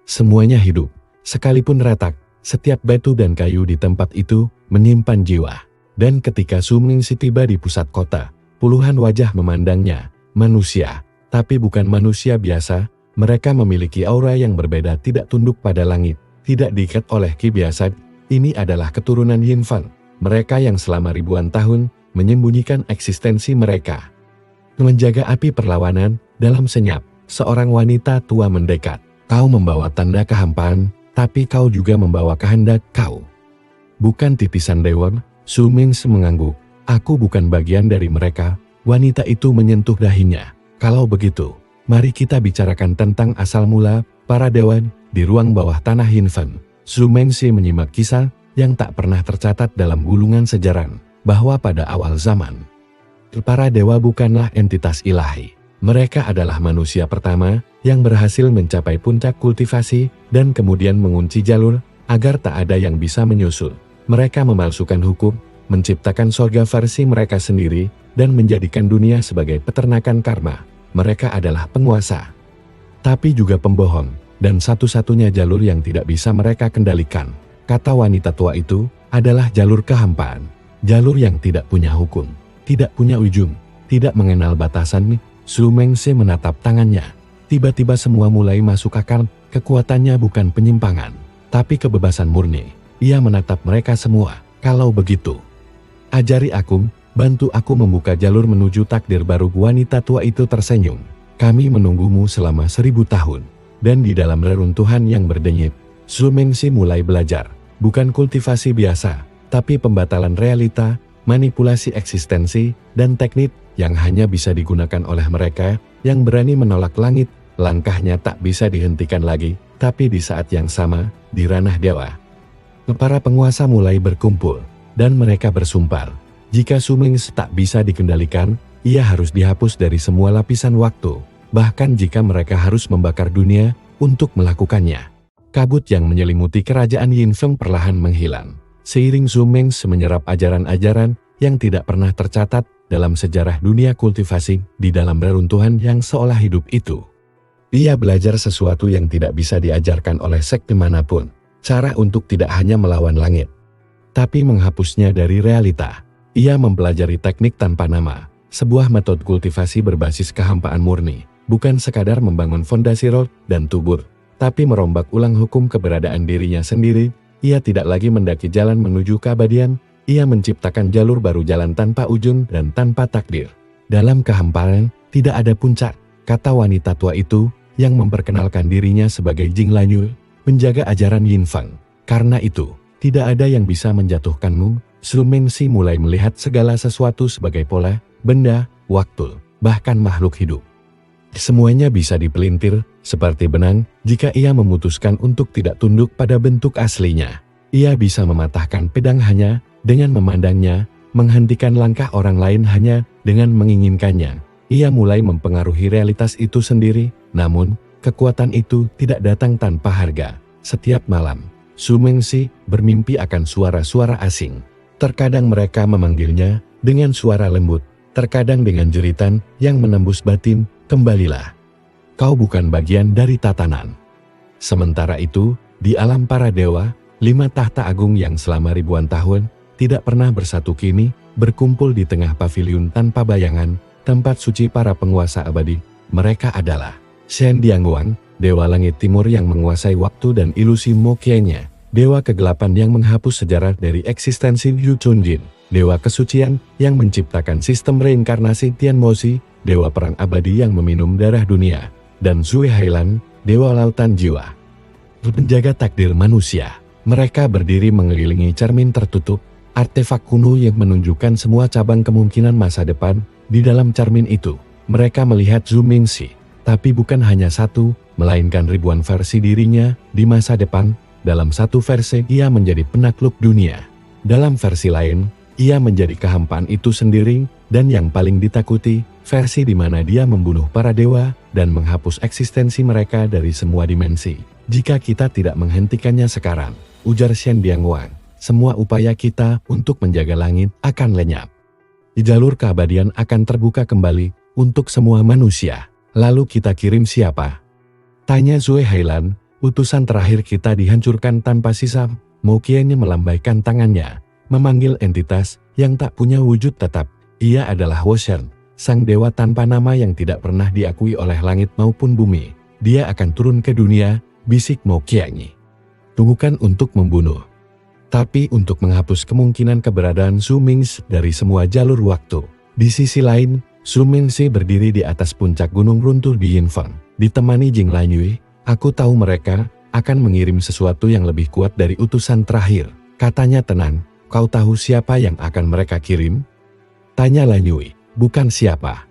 semuanya hidup. Sekalipun retak, setiap batu dan kayu di tempat itu menyimpan jiwa. Dan ketika Zhu Mingxi tiba di pusat kota, puluhan wajah memandangnya. Manusia, tapi bukan manusia biasa. Mereka memiliki aura yang berbeda, tidak tunduk pada langit, tidak diikat oleh ki biasa. Ini adalah keturunan Yinfeng. Mereka yang selama ribuan tahun menyembunyikan eksistensi mereka. Menjaga api perlawanan, dalam senyap, seorang wanita tua mendekat. Kau membawa tanda kehampaan, tapi kau juga membawa kehendak kau. Bukan titisan dewa. Zhu Mingxi mengangguk. Aku bukan bagian dari mereka. Wanita itu menyentuh dahinya. Kalau begitu, mari kita bicarakan tentang asal mula para dewa di ruang bawah tanah Yinfeng. Zhu Mingxi menyimak kisah yang tak pernah tercatat dalam gulungan sejarah, bahwa pada awal zaman, para dewa bukanlah entitas ilahi. Mereka adalah manusia pertama yang berhasil mencapai puncak kultivasi dan kemudian mengunci jalur agar tak ada yang bisa menyusul. Mereka memalsukan hukum, menciptakan surga versi mereka sendiri, dan menjadikan dunia sebagai peternakan karma. Mereka adalah penguasa, tapi juga pembohong, dan satu-satunya jalur yang tidak bisa mereka kendalikan. kata wanita tua itu, adalah jalur kehampaan. Jalur yang tidak punya hukum, tidak punya ujung, tidak mengenal batasan. Su Mengse menatap tangannya. Tiba-tiba semua mulai masuk akal, kekuatannya bukan penyimpangan, tapi kebebasan murni. Ia menatap mereka semua. Kalau begitu, ajari aku, bantu aku membuka jalur menuju takdir baru. Wanita tua itu tersenyum. Kami menunggumu selama 1000 tahun. Dan di dalam reruntuhan yang berdenyit, Su Mengse mulai belajar. Bukan kultivasi biasa, tapi pembatalan realita, manipulasi eksistensi, dan teknik yang hanya bisa digunakan oleh mereka yang berani menolak langit. Langkahnya tak bisa dihentikan lagi, tapi di saat yang sama, di ranah dewa, para penguasa mulai berkumpul, dan mereka bersumpah. Jika Su Mengse tak bisa dikendalikan, ia harus dihapus dari semua lapisan waktu, bahkan jika mereka harus membakar dunia untuk melakukannya. Kabut yang menyelimuti kerajaan Yinfeng perlahan menghilang. Seiring Su Mengse menyerap ajaran-ajaran yang tidak pernah tercatat dalam sejarah dunia kultivasi di dalam reruntuhan yang seolah hidup itu. Ia belajar sesuatu yang tidak bisa diajarkan oleh sekte manapun, cara untuk tidak hanya melawan langit, tapi menghapusnya dari realita. Ia mempelajari teknik tanpa nama, sebuah metode kultivasi berbasis kehampaan murni, bukan sekadar membangun fondasi roh dan tubur, tapi merombak ulang hukum keberadaan dirinya sendiri. Ia tidak lagi mendaki jalan menuju keabadian, ia menciptakan jalur baru, jalan tanpa ujung dan tanpa takdir. Dalam kehampaan, tidak ada puncak, kata wanita tua itu, yang memperkenalkan dirinya sebagai Jing Lanyu, menjaga ajaran Yinfeng. Karena itu, tidak ada yang bisa menjatuhkanmu. Su Mengse mulai melihat segala sesuatu sebagai pola, benda, waktu, bahkan makhluk hidup. Semuanya bisa dipelintir, seperti benang, jika ia memutuskan untuk tidak tunduk pada bentuk aslinya. Ia bisa mematahkan pedang hanya dengan memandangnya, menghentikan langkah orang lain hanya dengan menginginkannya. Ia mulai mempengaruhi realitas itu sendiri, namun, kekuatan itu tidak datang tanpa harga. Setiap malam, Su Mengse bermimpi akan suara-suara asing. Terkadang mereka memanggilnya dengan suara lembut, terkadang dengan jeritan yang menembus batin. Kembalilah, kau bukan bagian dari tatanan. Sementara itu, di alam para dewa, 5 tahta agung yang selama ribuan tahun tidak pernah bersatu kini berkumpul di tengah paviliun tanpa bayangan, tempat suci para penguasa abadi. Mereka adalah Shen Dianguang, dewa langit timur yang menguasai waktu dan ilusi Moqiannya, dewa kegelapan yang menghapus sejarah dari eksistensi Yu Chunjin, dewa kesucian yang menciptakan sistem reinkarnasi Tianmozi, dewa perang abadi yang meminum darah dunia, dan Zui Hailan, dewa lautan jiwa, penjaga takdir manusia. Mereka berdiri mengelilingi cermin tertutup, artefak kuno yang menunjukkan semua cabang kemungkinan masa depan. Di dalam cermin itu, mereka melihat Su Mengse, tapi bukan hanya satu, melainkan ribuan versi dirinya di masa depan. Dalam satu versi, ia menjadi penakluk dunia. Dalam versi lain, ia menjadi kehampaan itu sendiri, dan yang paling ditakuti, versi di mana dia membunuh para dewa dan menghapus eksistensi mereka dari semua dimensi. Jika kita tidak menghentikannya sekarang, ujar Shen Dianguang, semua upaya kita untuk menjaga langit akan lenyap. Jalur keabadian akan terbuka kembali untuk semua manusia. Lalu kita kirim siapa? Tanya Zui Hailan. Utusan terakhir kita dihancurkan tanpa sisa. Moqiannya melambaikan tangannya, memanggil entitas yang tak punya wujud tetap. Ia adalah Woshen, sang dewa tanpa nama yang tidak pernah diakui oleh langit maupun bumi. Dia akan turun ke dunia, bisik Moqianyi. Bukan untuk membunuh, tapi untuk menghapus kemungkinan keberadaan Su Mengse dari semua jalur waktu. Di sisi lain, Su Mengse berdiri di atas puncak gunung runtuh di Yinfeng, ditemani Jing Lanyu. Aku tahu mereka akan mengirim sesuatu yang lebih kuat dari utusan terakhir. Katanya tenang, kau tahu siapa yang akan mereka kirim? Tanya Lanyu. Bukan siapa,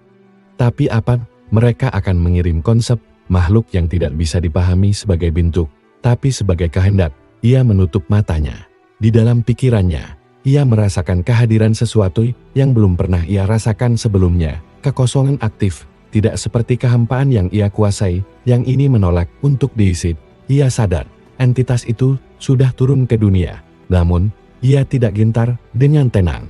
tapi apa. Mereka akan mengirim konsep makhluk yang tidak bisa dipahami sebagai bentuk, tapi sebagai kehendak. Ia menutup matanya. Di dalam pikirannya, ia merasakan kehadiran sesuatu yang belum pernah ia rasakan sebelumnya. Kekosongan aktif, tidak seperti kehampaan yang ia kuasai, yang ini menolak untuk diisi. Ia sadar, entitas itu sudah turun ke dunia. Namun, ia tidak gentar dengan tenang.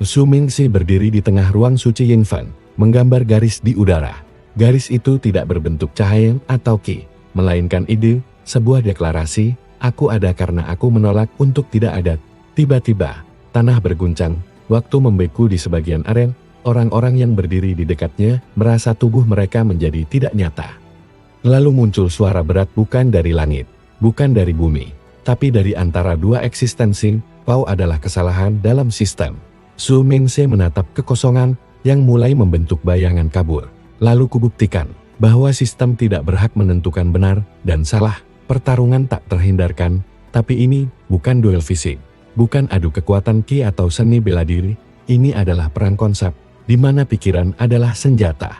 Su Mengse berdiri di tengah ruang suci Yinfeng, menggambar garis di udara. Garis itu tidak berbentuk cahaya atau ki, melainkan ide, sebuah deklarasi. Aku ada karena aku menolak untuk tidak ada. Tiba-tiba, tanah berguncang, waktu membeku di sebagian aren, orang-orang yang berdiri di dekatnya merasa tubuh mereka menjadi tidak nyata. Lalu muncul suara berat bukan dari langit, bukan dari bumi, tapi dari antara dua eksistensi. Kau adalah kesalahan dalam sistem. Su Mingse menatap kekosongan yang mulai membentuk bayangan kabur. Lalu kubuktikan bahwa sistem tidak berhak menentukan benar dan salah. Pertarungan tak terhindarkan, tapi ini bukan duel fisik, bukan adu kekuatan ki atau seni bela diri. Ini adalah perang konsep, di mana pikiran adalah senjata.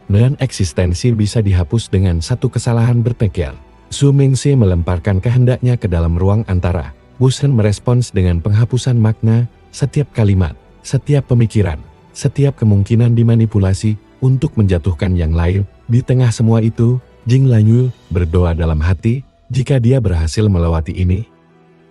Dan eksistensi bisa dihapus dengan satu kesalahan berpikir. Su Mingse melemparkan kehendaknya ke dalam ruang antara. Busen merespons dengan penghapusan makna, setiap kalimat, setiap pemikiran, setiap kemungkinan dimanipulasi untuk menjatuhkan yang lain. Di tengah semua itu, Jing Lanyul berdoa dalam hati, jika dia berhasil melewati ini,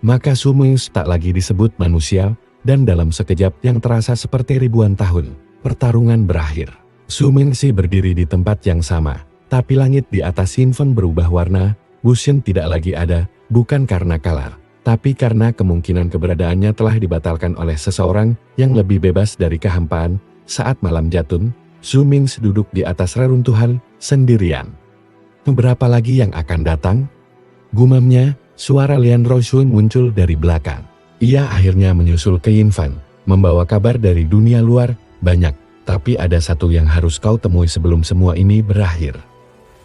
maka Su Mingse tak lagi disebut manusia, dan dalam sekejap yang terasa seperti ribuan tahun, pertarungan berakhir. Su Mingse berdiri di tempat yang sama, tapi langit di atas Sinfen berubah warna. Busen tidak lagi ada, bukan karena kalah, tapi karena kemungkinan keberadaannya telah dibatalkan oleh seseorang yang lebih bebas dari kehampaan. Saat malam jatuh, Su Mingse duduk di atas reruntuhan, sendirian. Berapa lagi yang akan datang? Gumamnya, suara Lian Roshun muncul dari belakang. Ia akhirnya menyusul ke Yinfan, membawa kabar dari dunia luar, banyak, tapi ada satu yang harus kau temui sebelum semua ini berakhir.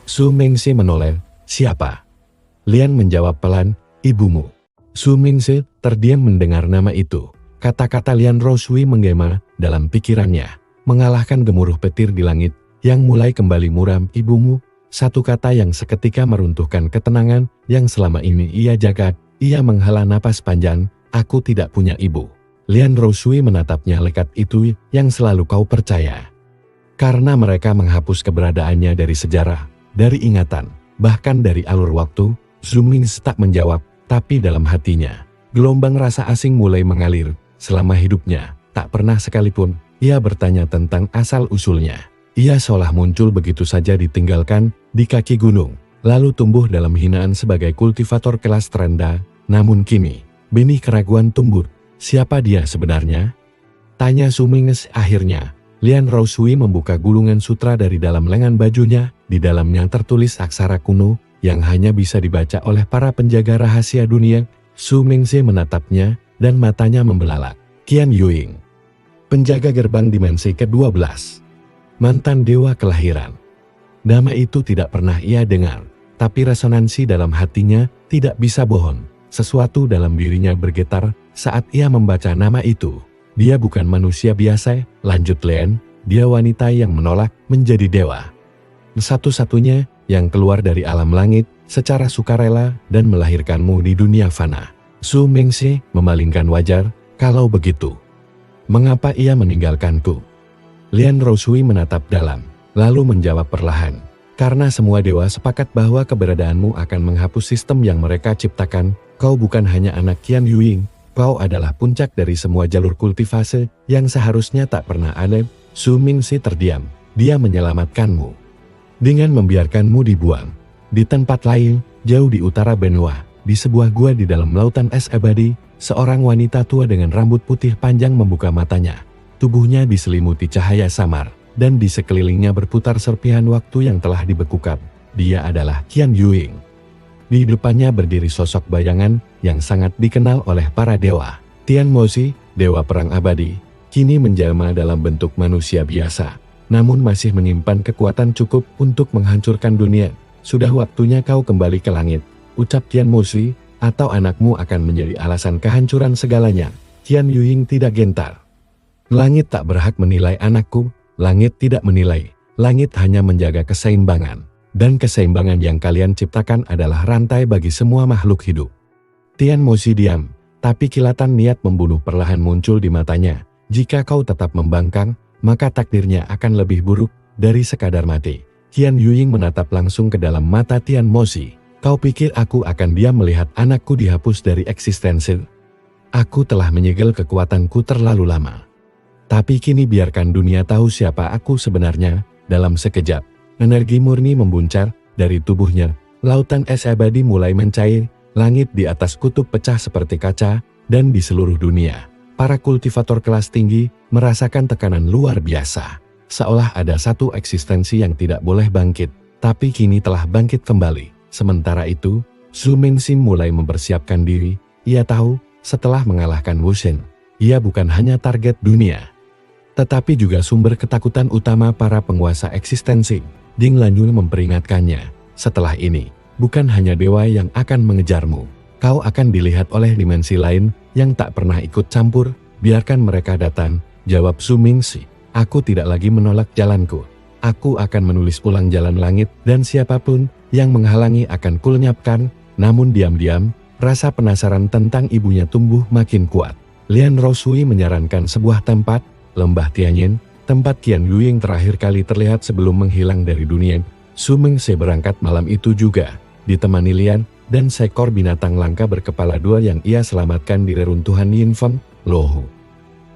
Su Mingse menoleh, siapa? Lian menjawab pelan, ibumu. Su Mingse terdiam mendengar nama itu. Kata-kata Lian Roshui menggema dalam pikirannya, mengalahkan gemuruh petir di langit yang mulai kembali muram. Ibumu, satu kata yang seketika meruntuhkan ketenangan yang selama ini ia jaga. Ia menghela napas panjang, aku tidak punya ibu. Lian Roshui menatapnya, lekat itu yang selalu kau percaya. Karena mereka menghapus keberadaannya dari sejarah, dari ingatan, bahkan dari alur waktu. Su Mingse tak menjawab. Tapi dalam hatinya, gelombang rasa asing mulai mengalir. Selama hidupnya, tak pernah sekalipun ia bertanya tentang asal-usulnya. Ia seolah muncul begitu saja, ditinggalkan di kaki gunung, lalu tumbuh dalam hinaan sebagai kultivator kelas terendah. Namun kini, benih keraguan tumbuh. Siapa dia sebenarnya? Tanya Su Mingse akhirnya. Lian Roshui membuka gulungan sutra dari dalam lengan bajunya. Di dalamnya tertulis aksara kuno yang hanya bisa dibaca oleh para penjaga rahasia dunia. Su Mingse menatapnya, dan matanya membelalak. Qian Yuing, penjaga gerbang dimensi ke-12, mantan dewa kelahiran. Nama itu tidak pernah ia dengar, tapi resonansi dalam hatinya tidak bisa bohong. Sesuatu dalam dirinya bergetar saat ia membaca nama itu. Dia bukan manusia biasa, lanjut Lian, dia wanita yang menolak menjadi dewa. Satu-satunya yang keluar dari alam langit secara sukarela dan melahirkanmu di dunia fana. Su Mingse memalingkan wajar, kalau begitu, mengapa ia meninggalkanku? Lian Roshui menatap dalam, lalu menjawab perlahan, karena semua dewa sepakat bahwa keberadaanmu akan menghapus sistem yang mereka ciptakan. Kau bukan hanya anak Qian Yuing, kau adalah puncak dari semua jalur kultivase yang seharusnya tak pernah ada. Su Mingse terdiam, dia menyelamatkanmu dengan membiarkanmu dibuang. Di tempat lain, jauh di utara benua, di sebuah gua di dalam lautan es abadi, seorang wanita tua dengan rambut putih panjang membuka matanya. Tubuhnya diselimuti cahaya samar, dan di sekelilingnya berputar serpihan waktu yang telah dibekukan. Dia adalah Qian Yuing. Di depannya berdiri sosok bayangan yang sangat dikenal oleh para dewa. Tian Mozi, dewa perang abadi, kini menjelma dalam bentuk manusia biasa, namun masih menyimpan kekuatan cukup untuk menghancurkan dunia. Sudah waktunya kau kembali ke langit, ucap Tian Mozi, atau anakmu akan menjadi alasan kehancuran segalanya. Qian Yuing tidak gentar. Langit tak berhak menilai anakku, langit tidak menilai, langit hanya menjaga keseimbangan. Dan keseimbangan yang kalian ciptakan adalah rantai bagi semua makhluk hidup. Tian Mozi diam, tapi kilatan niat membunuh perlahan muncul di matanya. Jika kau tetap membangkang, maka takdirnya akan lebih buruk dari sekadar mati. Qian Yuing menatap langsung ke dalam mata Tian Mozi. Kau pikir aku akan diam melihat anakku dihapus dari eksistensi? Aku telah menyegel kekuatanku terlalu lama. Tapi kini biarkan dunia tahu siapa aku sebenarnya. Dalam sekejap, energi murni membuncar dari tubuhnya. Lautan es abadi mulai mencair, Langit di atas kutub pecah seperti kaca, dan di seluruh dunia, para kultivator kelas tinggi merasakan tekanan luar biasa. Seolah ada satu eksistensi yang tidak boleh bangkit, tapi kini telah bangkit kembali. Sementara itu, Zhu Mengxin mulai mempersiapkan diri. Ia tahu, setelah mengalahkan Wu Shen, ia bukan hanya target dunia, tetapi juga sumber ketakutan utama para penguasa eksistensi. Ding Lanyu memperingatkannya, setelah ini, bukan hanya dewa yang akan mengejarmu. Kau akan dilihat oleh dimensi lain yang tak pernah ikut campur. Biarkan mereka datang, jawab Zhu Mengxin. Aku tidak lagi menolak jalanku. Aku akan menulis ulang jalan langit dan siapapun yang menghalangi akan kulenyapkan. Namun diam-diam, rasa penasaran tentang ibunya tumbuh makin kuat. Lian Roshui menyarankan sebuah tempat, Lembah Tianyin, tempat Qian Yuying terakhir kali terlihat sebelum menghilang dari dunia. Zhu Mengxin berangkat malam itu juga, ditemani Lian dan seekor binatang langka berkepala dua yang ia selamatkan di reruntuhan Yinfeng, Lohu.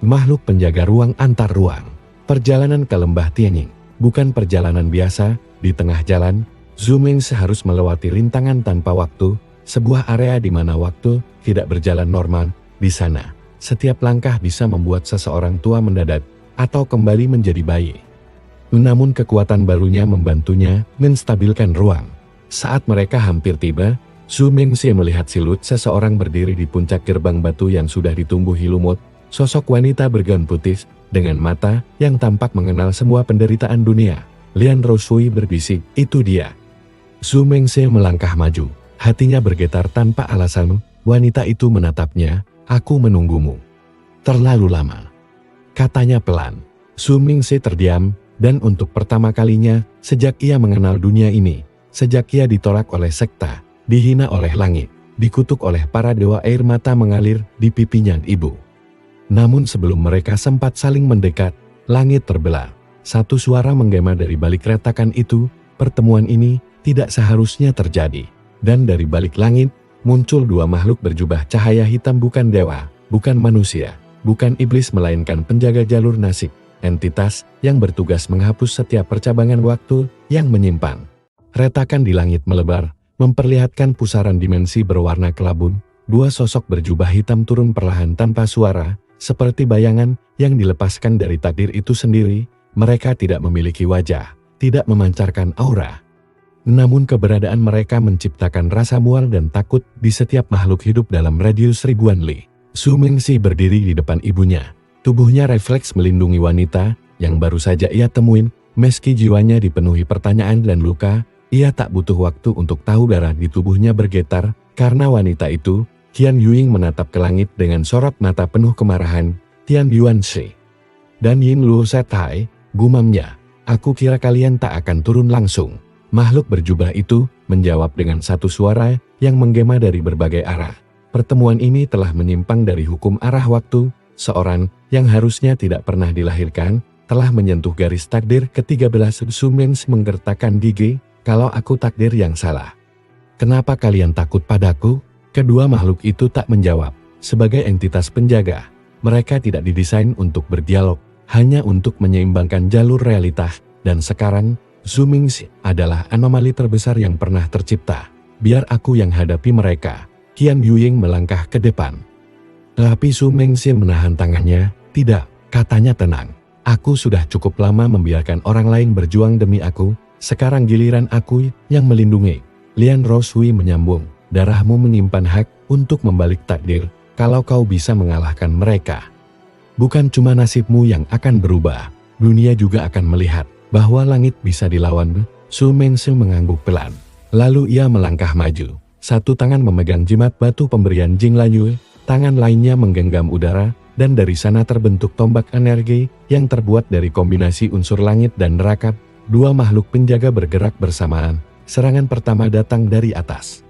Makhluk penjaga ruang antar ruang. Perjalanan ke Lembah Tianyin bukan perjalanan biasa. Di tengah jalan, Zhu Mengxin harus melewati rintangan tanpa waktu, sebuah area di mana waktu tidak berjalan normal. Di sana, setiap langkah bisa membuat seseorang tua mendadak atau kembali menjadi bayi. Namun kekuatan barunya membantunya menstabilkan ruang. Saat mereka hampir tiba, Zhu Mengxin melihat siluet seseorang berdiri di puncak gerbang batu yang sudah ditumbuhi lumut. Sosok wanita bergaun putih dengan mata yang tampak mengenal semua penderitaan dunia. Lian Roshui berbisik, itu dia. Zhu Mengxin melangkah maju, hatinya bergetar tanpa alasan. Wanita itu menatapnya, aku menunggumu. Terlalu lama, katanya pelan. Zhu Mengxin terdiam, dan untuk pertama kalinya, sejak ia mengenal dunia ini, sejak ia ditolak oleh sekta, dihina oleh langit, dikutuk oleh para dewa, air mata mengalir di pipinya ibu. Namun sebelum mereka sempat saling mendekat, langit terbelah. Satu suara menggema dari balik retakan itu, pertemuan ini tidak seharusnya terjadi. Dan dari balik langit, muncul dua makhluk berjubah cahaya hitam, bukan dewa, bukan manusia, bukan iblis, melainkan penjaga jalur nasib, entitas yang bertugas menghapus setiap percabangan waktu yang menyimpan. Retakan di langit melebar, memperlihatkan pusaran dimensi berwarna kelabun. Dua sosok berjubah hitam turun perlahan tanpa suara, seperti bayangan yang dilepaskan dari takdir itu sendiri. Mereka tidak memiliki wajah, tidak memancarkan aura. Namun keberadaan mereka menciptakan rasa mual dan takut di setiap makhluk hidup dalam radius ribuan li. Zhu Mengxin berdiri di depan ibunya. Tubuhnya refleks melindungi wanita yang baru saja ia temuin. Meski jiwanya dipenuhi pertanyaan dan luka, ia tak butuh waktu untuk tahu darah di tubuhnya bergetar. Karena wanita itu, Qian Yuying menatap ke langit dengan sorot mata penuh kemarahan. Tian Yuanshi dan Yin Lu Setai, gumamnya, aku kira kalian tak akan turun langsung. Makhluk berjubah itu menjawab dengan satu suara yang menggema dari berbagai arah. Pertemuan ini telah menyimpang dari hukum arah waktu. Seorang yang harusnya tidak pernah dilahirkan telah menyentuh garis takdir ke-13. Zhu Mengxin menggertakkan gigi, kalau aku takdir yang salah, kenapa kalian takut padaku? Kedua makhluk itu tak menjawab. Sebagai entitas penjaga, mereka tidak didesain untuk berdialog, hanya untuk menyeimbangkan jalur realitas. Dan sekarang, Zhu Mengxin adalah anomali terbesar yang pernah tercipta. Biar aku yang hadapi mereka. Qian Yuying melangkah ke depan. Tapi Zhu Mengxin menahan tangannya. Tidak, katanya tenang. Aku sudah cukup lama membiarkan orang lain berjuang demi aku. Sekarang giliran aku yang melindungi. Lian Roshui menyambung. Darahmu menyimpan hak untuk membalik takdir. Kalau kau bisa mengalahkan mereka, bukan cuma nasibmu yang akan berubah, dunia juga akan melihat bahwa langit bisa dilawan. Zhu Mengxin mengangguk pelan. Lalu ia melangkah maju. Satu tangan memegang jimat batu pemberian Jing Lanyu, tangan lainnya menggenggam udara, dan dari sana terbentuk tombak energi yang terbuat dari kombinasi unsur langit dan neraka. Dua makhluk penjaga bergerak bersamaan. Serangan pertama datang dari atas.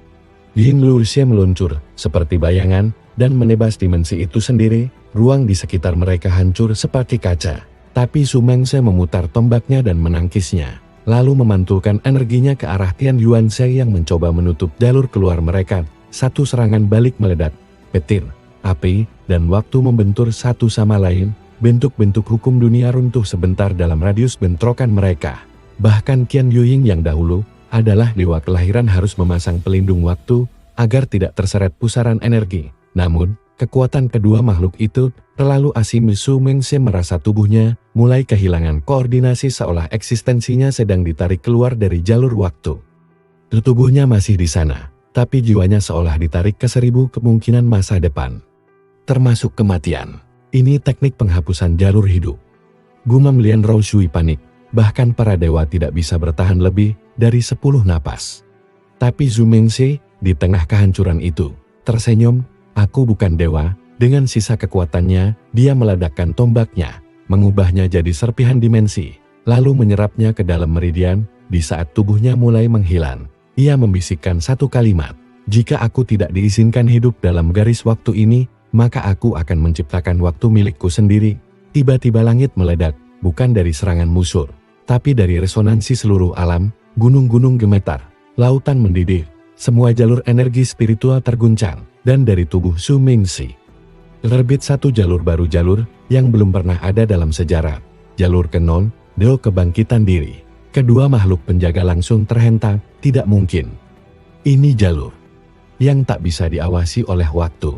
Yin Lu Xie meluncur seperti bayangan dan menebas dimensi itu sendiri. Ruang di sekitar mereka hancur seperti kaca. Tapi Zhu Mengxin memutar tombaknya dan menangkisnya, lalu memantulkan energinya ke arah Tian Yuanshi yang mencoba menutup jalur keluar mereka. Satu serangan balik meledak, petir, api, dan waktu membentur satu sama lain. Bentuk-bentuk hukum dunia runtuh sebentar dalam radius bentrokan mereka. Bahkan Qian Yuying yang dahulu adalah dewa kelahiran harus memasang pelindung waktu. agar tidak terseret pusaran energi. Namun, kekuatan kedua makhluk itu terlalu asing. Su Mengse merasa tubuhnya mulai kehilangan koordinasi seolah eksistensinya sedang ditarik keluar dari jalur waktu. Tubuhnya masih di sana, tapi jiwanya seolah ditarik ke 1000 kemungkinan masa depan. Termasuk kematian. Ini teknik penghapusan jalur hidup. Gumam Lian Roushui panik, bahkan para dewa tidak bisa bertahan lebih dari 10 napas. Tapi Zhu Mengse, di tengah kehancuran itu, tersenyum. Aku bukan dewa. Dengan sisa kekuatannya, dia meledakkan tombaknya, mengubahnya jadi serpihan dimensi, lalu menyerapnya ke dalam meridian. Di saat tubuhnya mulai menghilang, ia membisikkan satu kalimat, "Jika aku tidak diizinkan hidup dalam garis waktu ini, maka aku akan menciptakan waktu milikku sendiri." Tiba-tiba langit meledak, bukan dari serangan musuh, tapi dari resonansi seluruh alam. Gunung-gunung gemetar, lautan mendidih, semua jalur energi spiritual terguncang, dan dari tubuh Su Mengse terbit satu jalur baru, jalur yang belum pernah ada dalam sejarah. Jalur Kenon, Deo kebangkitan diri. Kedua makhluk penjaga langsung terhentak, tidak mungkin. Ini jalur yang tak bisa diawasi oleh waktu.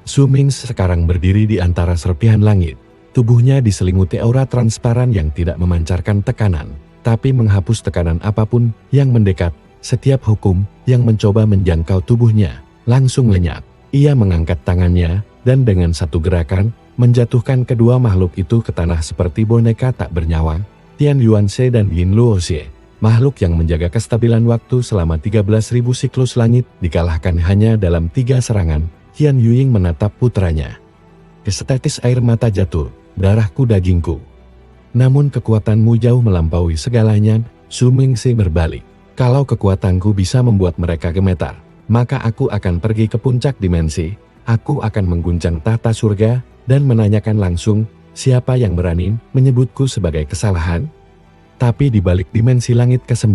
Su Mengse sekarang berdiri di antara serpihan langit. Tubuhnya diselimuti aura transparan yang tidak memancarkan tekanan, tapi menghapus tekanan apapun yang mendekat. Setiap hukum yang mencoba menjangkau tubuhnya langsung lenyap. Ia mengangkat tangannya, dan dengan satu gerakan, menjatuhkan kedua makhluk itu ke tanah seperti boneka tak bernyawa. Tian Yuanse dan Yin Luoxie, makhluk yang menjaga kestabilan waktu selama 13.000 siklus langit, dikalahkan hanya dalam 3 serangan. Qian Yuying menatap putranya. Setetes air mata jatuh, darahku dagingku. Namun kekuatanmu jauh melampaui segalanya. Su Mengse berbalik. Kalau kekuatanku bisa membuat mereka gemetar, maka aku akan pergi ke puncak dimensi. Aku akan mengguncang tahta surga, dan menanyakan langsung, siapa yang berani menyebutku sebagai kesalahan? Tapi di balik dimensi langit ke-9,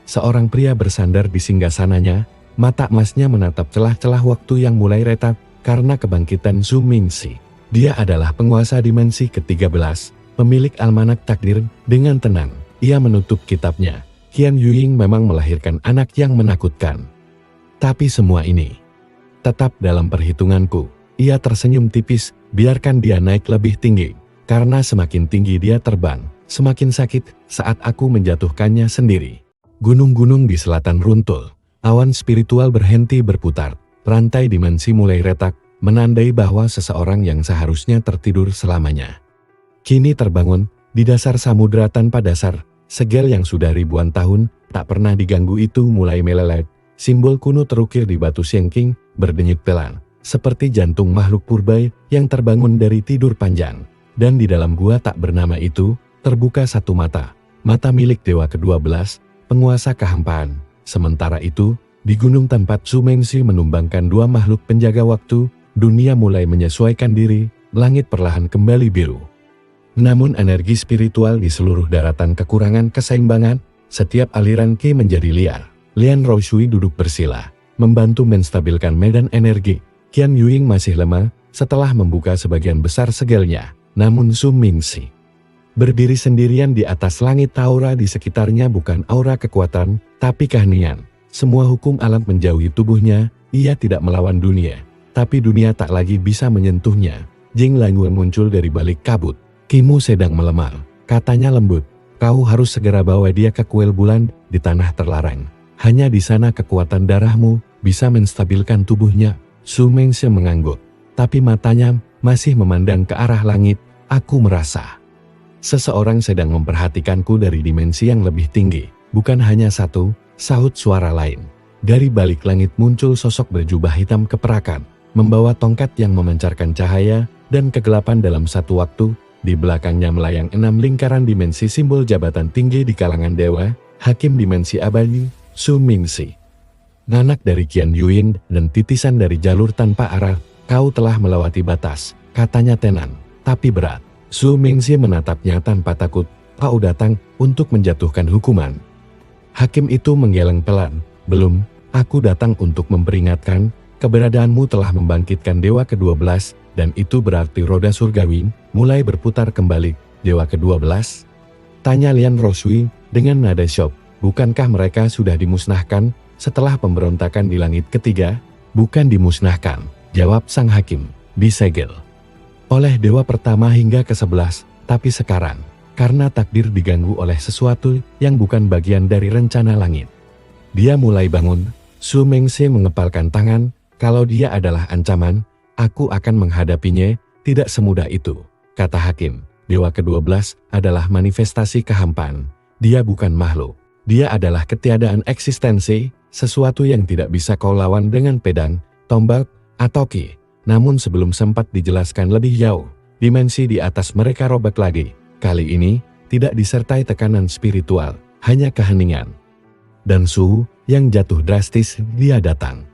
seorang pria bersandar di singgasananya, mata emasnya menatap celah-celah waktu yang mulai retak, karena kebangkitan Su Mengse. Dia adalah penguasa dimensi ke-13, pemilik almanak takdir. Dengan tenang, ia menutup kitabnya. Qian Yuying memang melahirkan anak yang menakutkan. Tapi semua ini tetap dalam perhitunganku. Ia tersenyum tipis, biarkan dia naik lebih tinggi. Karena semakin tinggi dia terbang, semakin sakit saat aku menjatuhkannya sendiri. Gunung-gunung di selatan runtuh, awan spiritual berhenti berputar, rantai dimensi mulai retak, menandai bahwa seseorang yang seharusnya tertidur selamanya kini terbangun di dasar samudera tanpa dasar. Segel yang sudah ribuan tahun tak pernah diganggu itu mulai meleleh. Simbol kuno terukir di batu Shengking, berdenyut pelan, seperti jantung makhluk purba yang terbangun dari tidur panjang. Dan di dalam gua tak bernama itu, terbuka satu mata, mata milik dewa ke-12, penguasa kehampaan. Sementara itu, di gunung tempat Su Mengse menumbangkan dua makhluk penjaga waktu, dunia mulai menyesuaikan diri, langit perlahan kembali biru. Namun energi spiritual di seluruh daratan kekurangan keseimbangan, setiap aliran Qi menjadi liar. Lian Roushui duduk bersila, membantu menstabilkan medan energi. Qian Yuying masih lemah, setelah membuka sebagian besar segelnya. Namun Su Mengse berdiri sendirian di atas langit. Aura di sekitarnya bukan aura kekuatan, tapi keheningan. Semua hukum alam menjauhi tubuhnya. Ia tidak melawan dunia, tapi dunia tak lagi bisa menyentuhnya. Jing Languan muncul dari balik kabut. Kimu sedang melemah, katanya lembut. Kau harus segera bawa dia ke kuil bulan di tanah terlarang. Hanya di sana kekuatan darahmu bisa menstabilkan tubuhnya. Su Mengse mengangguk, tapi matanya masih memandang ke arah langit. Aku merasa seseorang sedang memperhatikanku dari dimensi yang lebih tinggi. Bukan hanya satu, sahut suara lain. Dari balik langit muncul sosok berjubah hitam keperakan, membawa tongkat yang memancarkan cahaya dan kegelapan dalam satu waktu. Di belakangnya melayang 6 lingkaran dimensi, simbol jabatan tinggi di kalangan dewa, hakim dimensi abadi. Su Mengse, anak dari Qian Yuying dan titisan dari jalur tanpa arah, kau telah melewati batas, katanya tenang, tapi berat. Su Mengse menatapnya tanpa takut. Kau datang untuk menjatuhkan hukuman. Hakim itu menggeleng pelan. Belum, aku datang untuk memperingatkan, keberadaanmu telah membangkitkan dewa ke-12, dan itu berarti roda surgawi mulai berputar kembali. Dewa ke-12? Tanya Lian Roushui dengan nada syok. Bukankah mereka sudah dimusnahkan? setelah pemberontakan di langit ketiga, bukan dimusnahkan, jawab sang hakim, disegel oleh dewa pertama hingga ke-11, tapi sekarang, karena takdir diganggu oleh sesuatu yang bukan bagian dari rencana langit. Dia mulai bangun, Su Mengse mengepalkan tangan, kalau dia adalah ancaman, aku akan menghadapinya, tidak semudah itu, kata hakim. Dewa ke-12 adalah manifestasi kehampaan, dia bukan makhluk, dia adalah ketiadaan eksistensi, sesuatu yang tidak bisa kau lawan dengan pedang, tombak, atau ki. Namun sebelum sempat dijelaskan lebih jauh, dimensi di atas mereka robek lagi. Kali ini, tidak disertai tekanan spiritual, hanya keheningan. Dan suhu yang jatuh drastis, dia datang.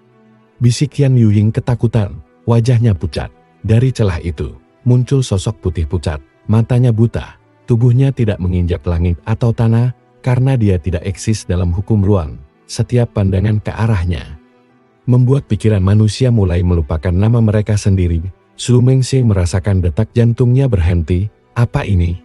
Bisik Yan Yuying ketakutan, wajahnya pucat. Dari celah itu, muncul sosok putih pucat, matanya buta, tubuhnya tidak menginjak langit atau tanah, karena dia tidak eksis dalam hukum ruang. Setiap pandangan ke arahnya membuat pikiran manusia mulai melupakan nama mereka sendiri. Su Mengse merasakan detak jantungnya berhenti. Apa ini?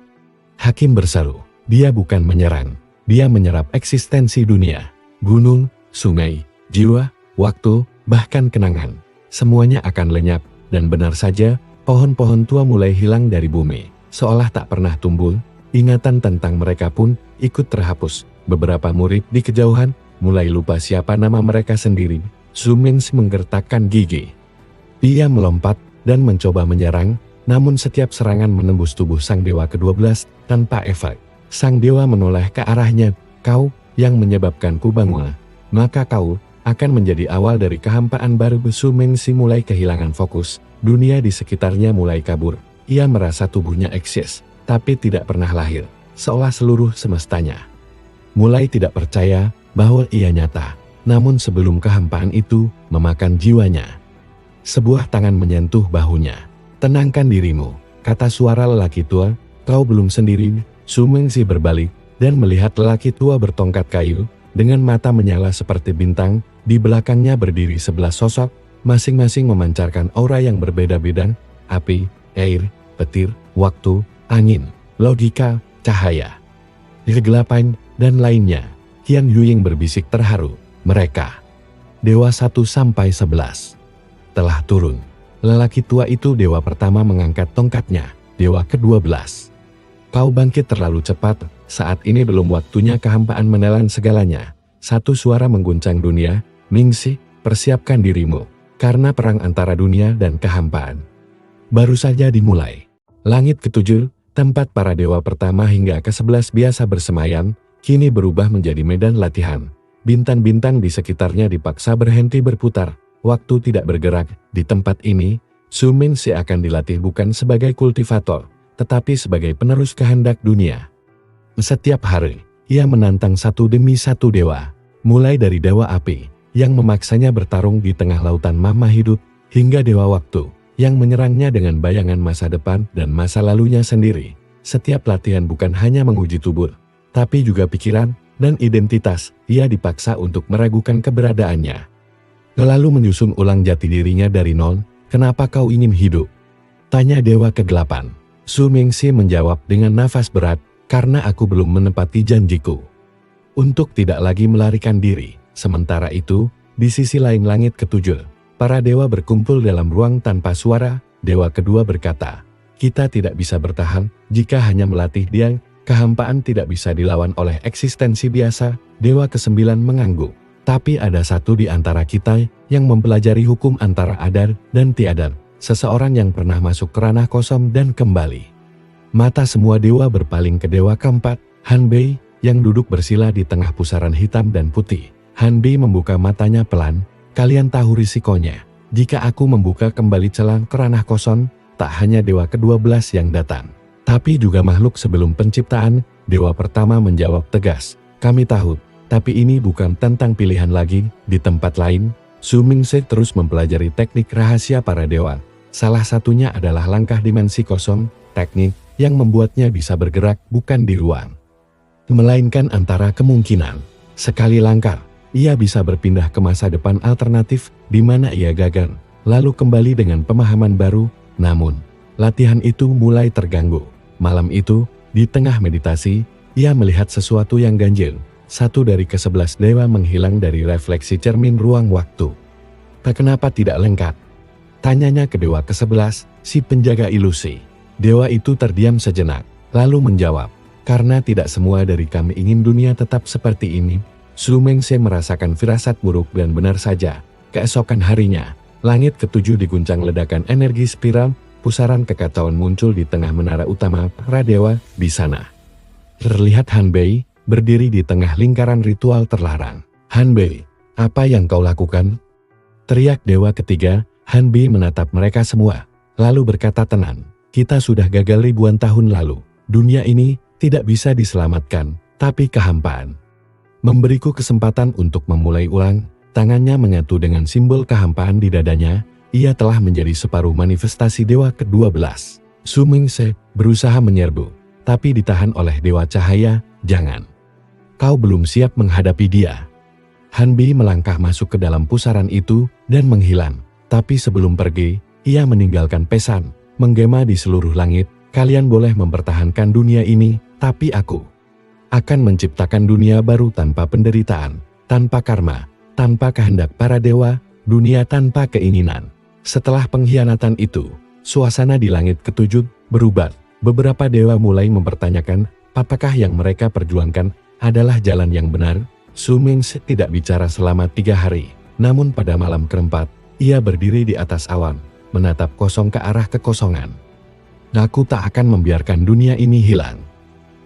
Hakim berseru. Dia bukan menyerang. Dia menyerap eksistensi dunia. Gunung, sungai, jiwa, waktu, bahkan kenangan. Semuanya akan lenyap. Dan benar saja, pohon-pohon tua mulai hilang dari bumi. Seolah tak pernah tumbuh. Ingatan tentang mereka pun ikut terhapus. Beberapa murid di kejauhan mulai lupa siapa nama mereka sendiri. Su Mengse menggertakkan gigi. Dia melompat dan mencoba menyerang, namun setiap serangan menembus tubuh sang dewa ke-12 tanpa efek. Sang dewa menoleh ke arahnya, kau yang menyebabkanku bangun, maka kau akan menjadi awal dari kehampaan baru. Su Mengse mulai kehilangan fokus, dunia di sekitarnya mulai kabur. Ia merasa tubuhnya eksis, tapi tidak pernah lahir, seolah seluruh semestanya mulai tidak percaya bahwa ia nyata. Namun sebelum kehampaan itu memakan jiwanya, sebuah tangan menyentuh bahunya. Tenangkan dirimu, kata suara lelaki tua, kau belum sendiri. Su Mengse berbalik dan melihat lelaki tua bertongkat kayu, dengan mata menyala seperti bintang. Di belakangnya berdiri 11 sosok, masing-masing memancarkan aura yang berbeda-beda, api, air, petir, waktu, angin, logika, cahaya, kegelapan, dan lainnya. Yan Yuying berbisik terharu. Mereka, Dewa 1-11, telah turun. Lelaki tua itu dewa pertama mengangkat tongkatnya, dewa ke-12. Kau bangkit terlalu cepat, saat ini belum waktunya kehampaan menelan segalanya. Satu suara mengguncang dunia, Mengse, persiapkan dirimu, karena perang antara dunia dan kehampaan baru saja dimulai. Langit ke-7, tempat para dewa pertama hingga ke-11 biasa bersemayam, kini berubah menjadi medan latihan. Bintang-bintang di sekitarnya dipaksa berhenti berputar, waktu tidak bergerak. Di tempat ini, Su Mengse akan dilatih bukan sebagai kultivator, tetapi sebagai penerus kehendak dunia. Setiap hari, ia menantang satu demi satu dewa, mulai dari dewa api, yang memaksanya bertarung di tengah lautan magma hidup, hingga dewa waktu, yang menyerangnya dengan bayangan masa depan dan masa lalunya sendiri. Setiap latihan bukan hanya menguji tubuh, tapi juga pikiran dan identitas. Ia dipaksa untuk meragukan keberadaannya. Lalu menyusun ulang jati dirinya dari nol. Kenapa kau ingin hidup? Tanya dewa ke-8. Su Mengse menjawab dengan nafas berat, karena aku belum menepati janjiku untuk tidak lagi melarikan diri. Sementara itu, di sisi lain langit ke-7, para dewa berkumpul dalam ruang tanpa suara. Dewa kedua berkata, kita tidak bisa bertahan jika hanya melatih dia. Kehampaan tidak bisa dilawan oleh eksistensi biasa. Dewa ke-9 mengangguk. Tapi ada satu di antara kita yang mempelajari hukum antara ada dan tiada. Seseorang yang pernah masuk ke ranah kosong dan kembali. Mata semua dewa berpaling ke dewa keempat, Han Bei, yang duduk bersila di tengah pusaran hitam dan putih. Han Bei membuka matanya pelan. Kalian tahu risikonya. Jika aku membuka kembali celah ke ranah kosong, tak hanya dewa ke-12 yang datang, tapi juga makhluk sebelum penciptaan. Dewa pertama menjawab tegas, kami tahu, tapi ini bukan tentang pilihan lagi. Di tempat lain, Su Mengse terus mempelajari teknik rahasia para dewa. Salah satunya adalah langkah dimensi kosong, teknik yang membuatnya bisa bergerak bukan di ruang, melainkan antara kemungkinan. Sekali langkah, ia bisa berpindah ke masa depan alternatif di mana ia gagal, lalu kembali dengan pemahaman baru. Namun, latihan itu mulai terganggu. Malam itu, di tengah meditasi, ia melihat sesuatu yang ganjil. satu dari ke-11 dewa menghilang dari refleksi cermin ruang waktu. Kenapa tidak lengkap? Tanyanya ke dewa ke-11, si penjaga ilusi. Dewa itu terdiam sejenak, lalu menjawab, karena tidak semua dari kami ingin dunia tetap seperti ini. Su Mengse merasakan firasat buruk dan benar saja. Keesokan harinya, langit ketujuh diguncang ledakan energi spiral, pusaran kekacauan muncul di tengah menara utama para dewa di sana. Terlihat Han Bei berdiri di tengah lingkaran ritual terlarang. Han Bei, apa yang kau lakukan? Teriak dewa ketiga. Han Bei menatap mereka semua, lalu berkata tenang, kita sudah gagal ribuan tahun lalu. Dunia ini tidak bisa diselamatkan, tapi kehampaan. Memberiku kesempatan untuk memulai ulang, tangannya menyatu dengan simbol kehampaan di dadanya, ia telah menjadi separuh manifestasi dewa ke-12. Su Mengse berusaha menyerbu, tapi ditahan oleh dewa cahaya, jangan. Kau belum siap menghadapi dia. Han Bei melangkah masuk ke dalam pusaran itu dan menghilang. Tapi sebelum pergi, ia meninggalkan pesan, menggema di seluruh langit, kalian boleh mempertahankan dunia ini, tapi aku akan menciptakan dunia baru tanpa penderitaan, tanpa karma, tanpa kehendak para dewa, dunia tanpa keinginan. Setelah pengkhianatan itu, suasana di langit ketujuh berubah. Beberapa dewa mulai mempertanyakan, apakah yang mereka perjuangkan adalah jalan yang benar. Su Mengse tidak bicara selama 3 hari, namun pada malam keempat, ia berdiri di atas awan, menatap kosong ke arah kekosongan. Aku tak akan membiarkan dunia ini hilang,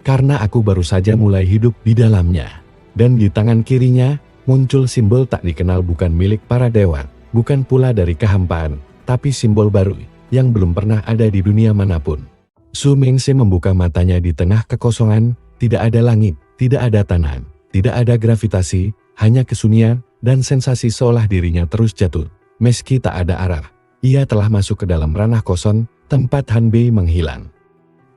karena aku baru saja mulai hidup di dalamnya. Dan di tangan kirinya, muncul simbol tak dikenal, bukan milik para dewa, bukan pula dari kehampaan, tapi simbol baru, yang belum pernah ada di dunia manapun. Su Mengse membuka matanya di tengah kekosongan, tidak ada langit, tidak ada tanah, tidak ada gravitasi, hanya kesunyian, dan sensasi seolah dirinya terus jatuh. Meski tak ada arah, ia telah masuk ke dalam ranah kosong, tempat Han Bei menghilang.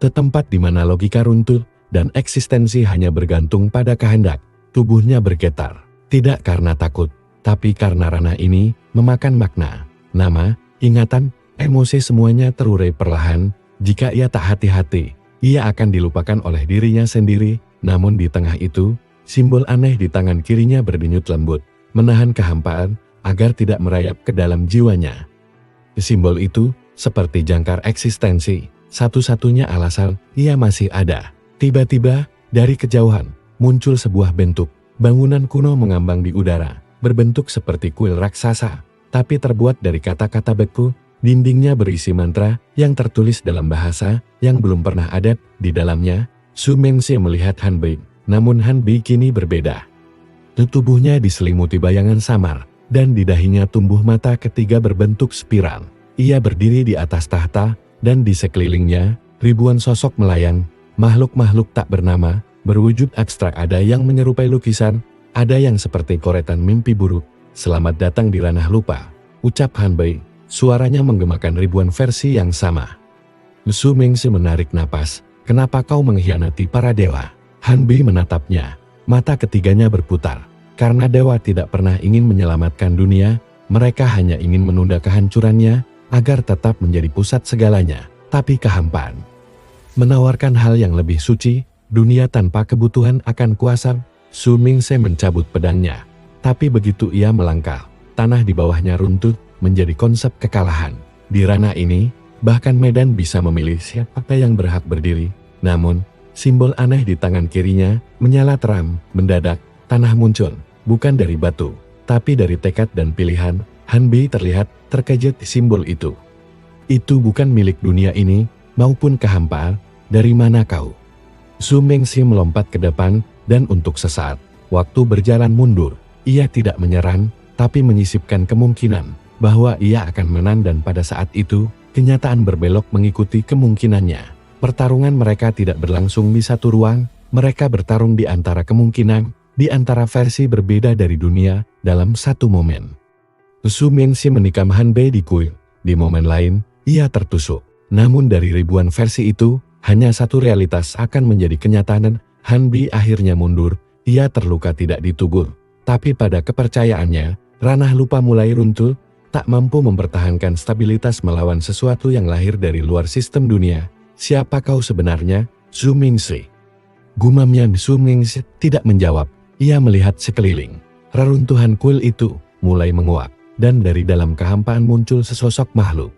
Tempat di mana logika runtuh, dan eksistensi hanya bergantung pada kehendak. Tubuhnya bergetar, tidak karena takut, tapi karena ranah ini memakan makna, nama, ingatan, emosi semuanya terurai perlahan. Jika ia tak hati-hati, ia akan dilupakan oleh dirinya sendiri. Namun di tengah itu, simbol aneh di tangan kirinya berdenyut lembut, menahan kehampaan, agar tidak merayap ke dalam jiwanya. Simbol itu, seperti jangkar eksistensi, satu-satunya alasan ia masih ada. Tiba-tiba, dari kejauhan, muncul sebuah bentuk, bangunan kuno mengambang di udara, berbentuk seperti kuil raksasa, tapi terbuat dari kata-kata beku. Dindingnya berisi mantra yang tertulis dalam bahasa yang belum pernah ada di dalamnya. Su Mengse melihat Han Bei, namun Han Bei kini berbeda. Tubuhnya diselimuti bayangan samar, dan di dahinya tumbuh mata ketiga berbentuk spiral. Ia berdiri di atas tahta, dan di sekelilingnya, ribuan sosok melayang, makhluk-makhluk tak bernama, berwujud abstrak. Ada yang menyerupai lukisan, ada yang seperti koretan mimpi buruk. Selamat datang di ranah lupa, ucap Han Bei, suaranya menggemakan ribuan versi yang sama. Su Mengse menarik napas, kenapa kau mengkhianati para dewa? Han Bei menatapnya, mata ketiganya berputar. Karena dewa tidak pernah ingin menyelamatkan dunia, mereka hanya ingin menunda kehancurannya, agar tetap menjadi pusat segalanya. Tapi kehampaan menawarkan hal yang lebih suci, dunia tanpa kebutuhan akan kuasa. Su Mengse mencabut pedangnya, tapi begitu ia melangkah, tanah di bawahnya runtuh, menjadi konsep kekalahan. Di ranah ini, bahkan medan bisa memilih siapa yang berhak berdiri. Namun, simbol aneh di tangan kirinya menyala terang. Mendadak, tanah muncul, bukan dari batu, tapi dari tekad dan pilihan. Han Bei terlihat terkejut. Simbol itu bukan milik dunia ini, maupun kehampaan. Dari mana kau? Su Mengse melompat ke depan, dan untuk sesaat, waktu berjalan mundur. Ia tidak menyerang, tapi menyisipkan kemungkinan bahwa ia akan menang, dan pada saat itu, kenyataan berbelok mengikuti kemungkinannya. Pertarungan mereka tidak berlangsung di satu ruang, mereka bertarung di antara kemungkinan, di antara versi berbeda dari dunia, dalam satu momen. Su Mengse menikam Han Bei di kuil, di momen lain, ia tertusuk. Namun dari ribuan versi itu, hanya satu realitas akan menjadi kenyataan. Han Bei akhirnya mundur, ia terluka tidak ditugur. Tapi pada kepercayaannya, ranah lupa mulai runtuh, tak mampu mempertahankan stabilitas melawan sesuatu yang lahir dari luar sistem dunia. Siapa kau sebenarnya, Su Mengse? Gumamnya. Su Mengse tidak menjawab. Ia melihat sekeliling. Reruntuhan kuil itu mulai menguap, dan dari dalam kehampaan muncul sesosok makhluk.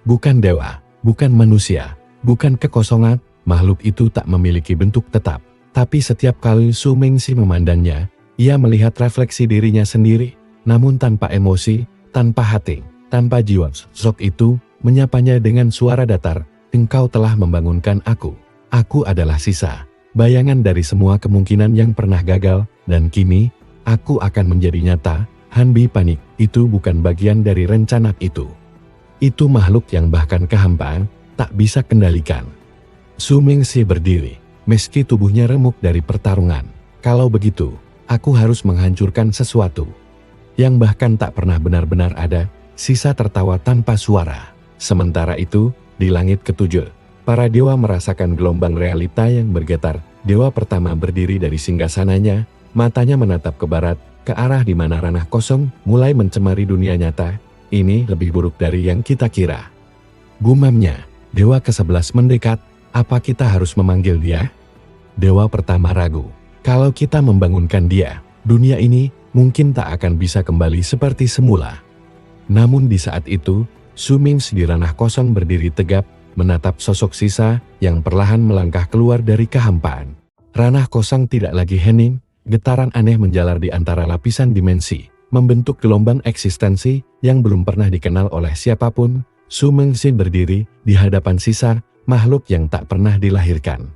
Bukan dewa, bukan manusia, bukan kekosongan, makhluk itu tak memiliki bentuk tetap. Tapi setiap kali Su Mingxi memandangnya, ia melihat refleksi dirinya sendiri, namun tanpa emosi, tanpa hati, tanpa jiwa. Sosok itu menyapanya dengan suara datar, "Engkau telah membangunkan aku. Aku adalah sisa, bayangan dari semua kemungkinan yang pernah gagal, dan kini, aku akan menjadi nyata." Han Bi panik, itu bukan bagian dari rencana itu. Itu makhluk yang bahkan kehampaan tak bisa kendalikan. Su Mingxi berdiri, meski tubuhnya remuk dari pertarungan. Kalau begitu, aku harus menghancurkan sesuatu yang bahkan tak pernah benar-benar ada. Sisa tertawa tanpa suara. Sementara itu, di langit ketujuh, para dewa merasakan gelombang realita yang bergetar. Dewa pertama berdiri dari singgasananya, matanya menatap ke barat, ke arah di mana ranah kosong mulai mencemari dunia nyata. Ini lebih buruk dari yang kita kira. Gumamnya, dewa ke-11 mendekat. Apa kita harus memanggil dia? Dewa pertama ragu. Kalau kita membangunkan dia, dunia ini mungkin tak akan bisa kembali seperti semula. Namun di saat itu, Su Mingxi di ranah kosong berdiri tegap, menatap sosok sisa yang perlahan melangkah keluar dari kehampaan. Ranah kosong tidak lagi hening. Getaran aneh menjalar di antara lapisan dimensi, membentuk gelombang eksistensi yang belum pernah dikenal oleh siapapun. Su Mingxi berdiri di hadapan sisa, makhluk yang tak pernah dilahirkan.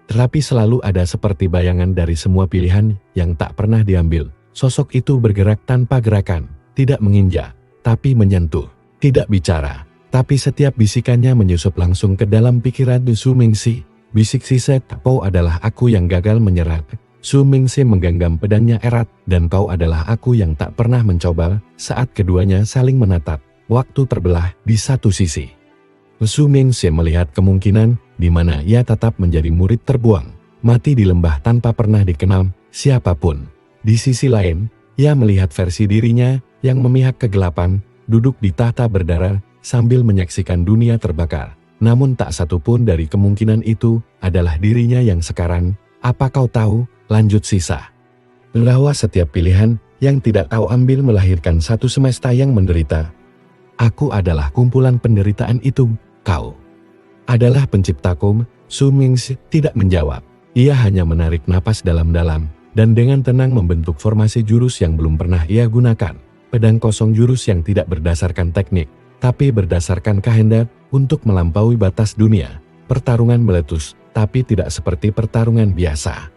Tetapi selalu ada seperti bayangan dari semua pilihan yang tak pernah diambil. Sosok itu bergerak tanpa gerakan, tidak menginjak, tapi menyentuh, tidak bicara. Tapi setiap bisikannya menyusup langsung ke dalam pikiran Su Mingxi. Bisik sisa, "Kau adalah aku yang gagal menyerah." Su Mingxi menggenggam pedangnya erat, "Dan kau adalah aku yang tak pernah mencoba." Saat keduanya saling menatap, waktu terbelah di satu sisi. Su Mingxi melihat kemungkinan di mana ia tetap menjadi murid terbuang, mati di lembah tanpa pernah dikenal siapapun. Di sisi lain, ia melihat versi dirinya yang memihak kegelapan, duduk di tahta berdarah sambil menyaksikan dunia terbakar. Namun tak satu pun dari kemungkinan itu adalah dirinya yang sekarang. "Apa kau tahu?" lanjut sisa, "bahwa setiap pilihan yang tidak kau ambil melahirkan satu semesta yang menderita. Aku adalah kumpulan penderitaan itu. Kau adalah penciptaku." Su Mingxi tidak menjawab. Ia hanya menarik napas dalam-dalam, dan dengan tenang membentuk formasi jurus yang belum pernah ia gunakan. Pedang kosong, jurus yang tidak berdasarkan teknik, tapi berdasarkan kehendak untuk melampaui batas dunia. Pertarungan meletus, tapi tidak seperti pertarungan biasa.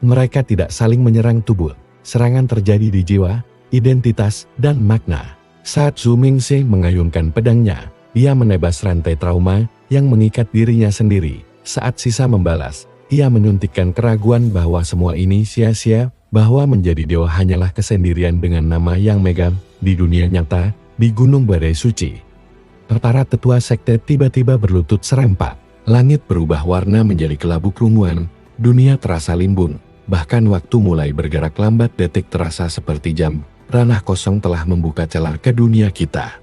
Mereka tidak saling menyerang tubuh. Serangan terjadi di jiwa, identitas, dan makna. Saat Su Mingxi mengayunkan pedangnya, ia menebas rantai trauma yang mengikat dirinya sendiri. Saat sisa membalas, ia menyuntikkan keraguan bahwa semua ini sia-sia, bahwa menjadi dewa hanyalah kesendirian dengan nama yang megah. Di dunia nyata, di Gunung Badai Suci, para tetua sekte tiba-tiba berlutut serempak. Langit berubah warna menjadi kelabu kerunguan, dunia terasa limbun. Bahkan waktu mulai bergerak lambat, detik terasa seperti jam. Ranah kosong telah membuka celah ke dunia kita,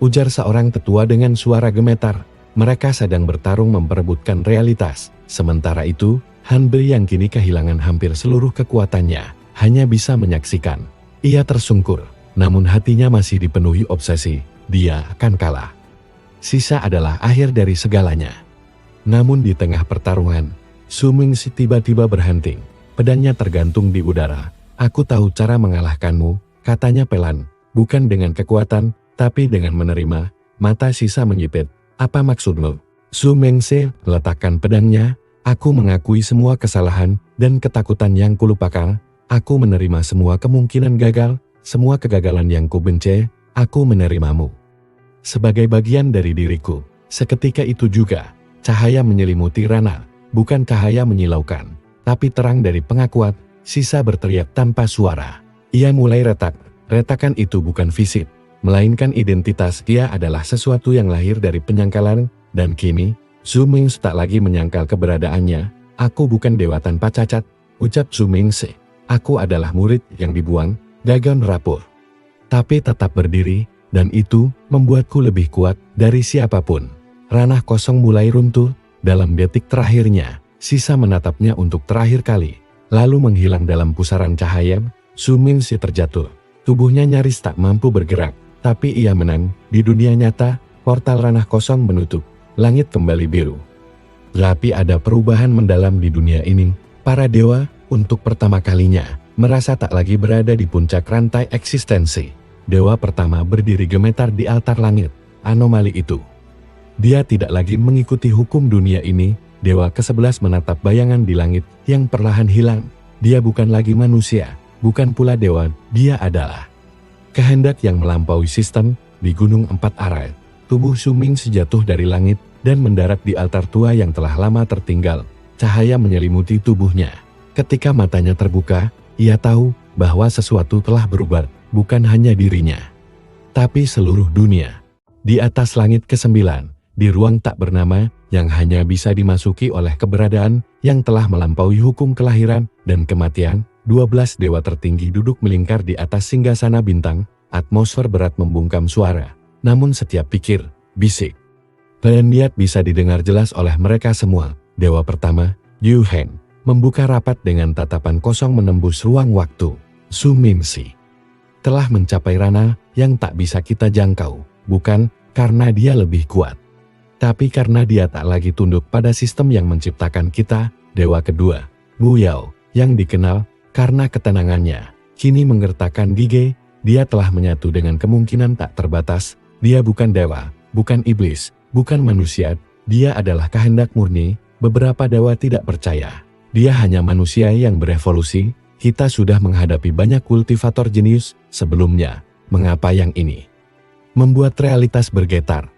ujar seorang tetua dengan suara gemetar. Mereka sedang bertarung memperebutkan realitas. Sementara itu, Han Bi yang kini kehilangan hampir seluruh kekuatannya, hanya bisa menyaksikan. Ia tersungkur, namun hatinya masih dipenuhi obsesi. Dia akan kalah. Sisa adalah akhir dari segalanya. Namun di tengah pertarungan, Su Mingxi tiba-tiba berhenti. Pedangnya tergantung di udara. "Aku tahu cara mengalahkanmu," katanya pelan. "Bukan dengan kekuatan, tapi dengan menerima." Mata sisa menyipit. "Apa maksudmu?" Su Mingxi letakkan pedangnya. "Aku mengakui semua kesalahan dan ketakutan yang kulupakan. Aku menerima semua kemungkinan gagal, semua kegagalan yang kubenci. Aku menerimamu sebagai bagian dari diriku." Seketika itu juga, cahaya menyelimuti ranah. Bukan cahaya menyilaukan, tapi terang dari pengakuan. Sisa berteriak tanpa suara. Ia mulai retak. Retakan itu bukan fisik, melainkan identitas. Dia adalah sesuatu yang lahir dari penyangkalan, dan kini, Su Mingxi tak lagi menyangkal keberadaannya. "Aku bukan dewa tanpa cacat," ucap Su Mingxi. "Aku adalah murid yang dibuang, gagal rapuh, tapi tetap berdiri, dan itu membuatku lebih kuat dari siapapun." Ranah kosong mulai runtuh. Dalam detik terakhirnya, sisa menatapnya untuk terakhir kali. lalu menghilang dalam pusaran cahaya. Su Mingxi terjatuh. Tubuhnya nyaris tak mampu bergerak, tapi ia menang. Di dunia nyata, portal ranah kosong menutup. Langit kembali biru. Tapi ada perubahan mendalam di dunia ini. Para dewa, untuk pertama kalinya, merasa tak lagi berada di puncak rantai eksistensi. Dewa pertama berdiri gemetar di altar langit. Anomali itu. Dia tidak lagi mengikuti hukum dunia ini. Dewa ke-11 menatap bayangan di langit yang perlahan hilang. Dia bukan lagi manusia, bukan pula dewa, dia adalah kehendak yang melampaui sistem. Di gunung 4 arah, tubuh Su Mingxi jatuh dari langit dan mendarat di altar tua yang telah lama tertinggal. Cahaya menyelimuti tubuhnya. Ketika matanya terbuka, ia tahu bahwa sesuatu telah berubah, bukan hanya dirinya, tapi seluruh dunia. Di atas langit ke-9, di ruang tak bernama yang hanya bisa dimasuki oleh keberadaan yang telah melampaui hukum kelahiran dan kematian, 12 dewa tertinggi duduk melingkar di atas singgasana bintang. Atmosfer berat membungkam suara, namun setiap pikir, bisik, dan niat bisa didengar jelas oleh mereka semua. Dewa pertama, Yu Heng, membuka rapat dengan tatapan kosong menembus ruang waktu. Su Mingxi telah mencapai ranah yang tak bisa kita jangkau, bukan karena dia lebih kuat, tapi karena dia tak lagi tunduk pada sistem yang menciptakan kita. Dewa kedua, Wu Yao, yang dikenal karena ketenangannya, kini menggertakkan gigi. Dia telah menyatu dengan kemungkinan tak terbatas. Dia bukan dewa, bukan iblis, bukan manusia. Dia adalah kehendak murni. Beberapa dewa tidak percaya. Dia hanya manusia yang berevolusi. Kita sudah menghadapi banyak kultivator jenius sebelumnya. Mengapa yang ini membuat realitas bergetar?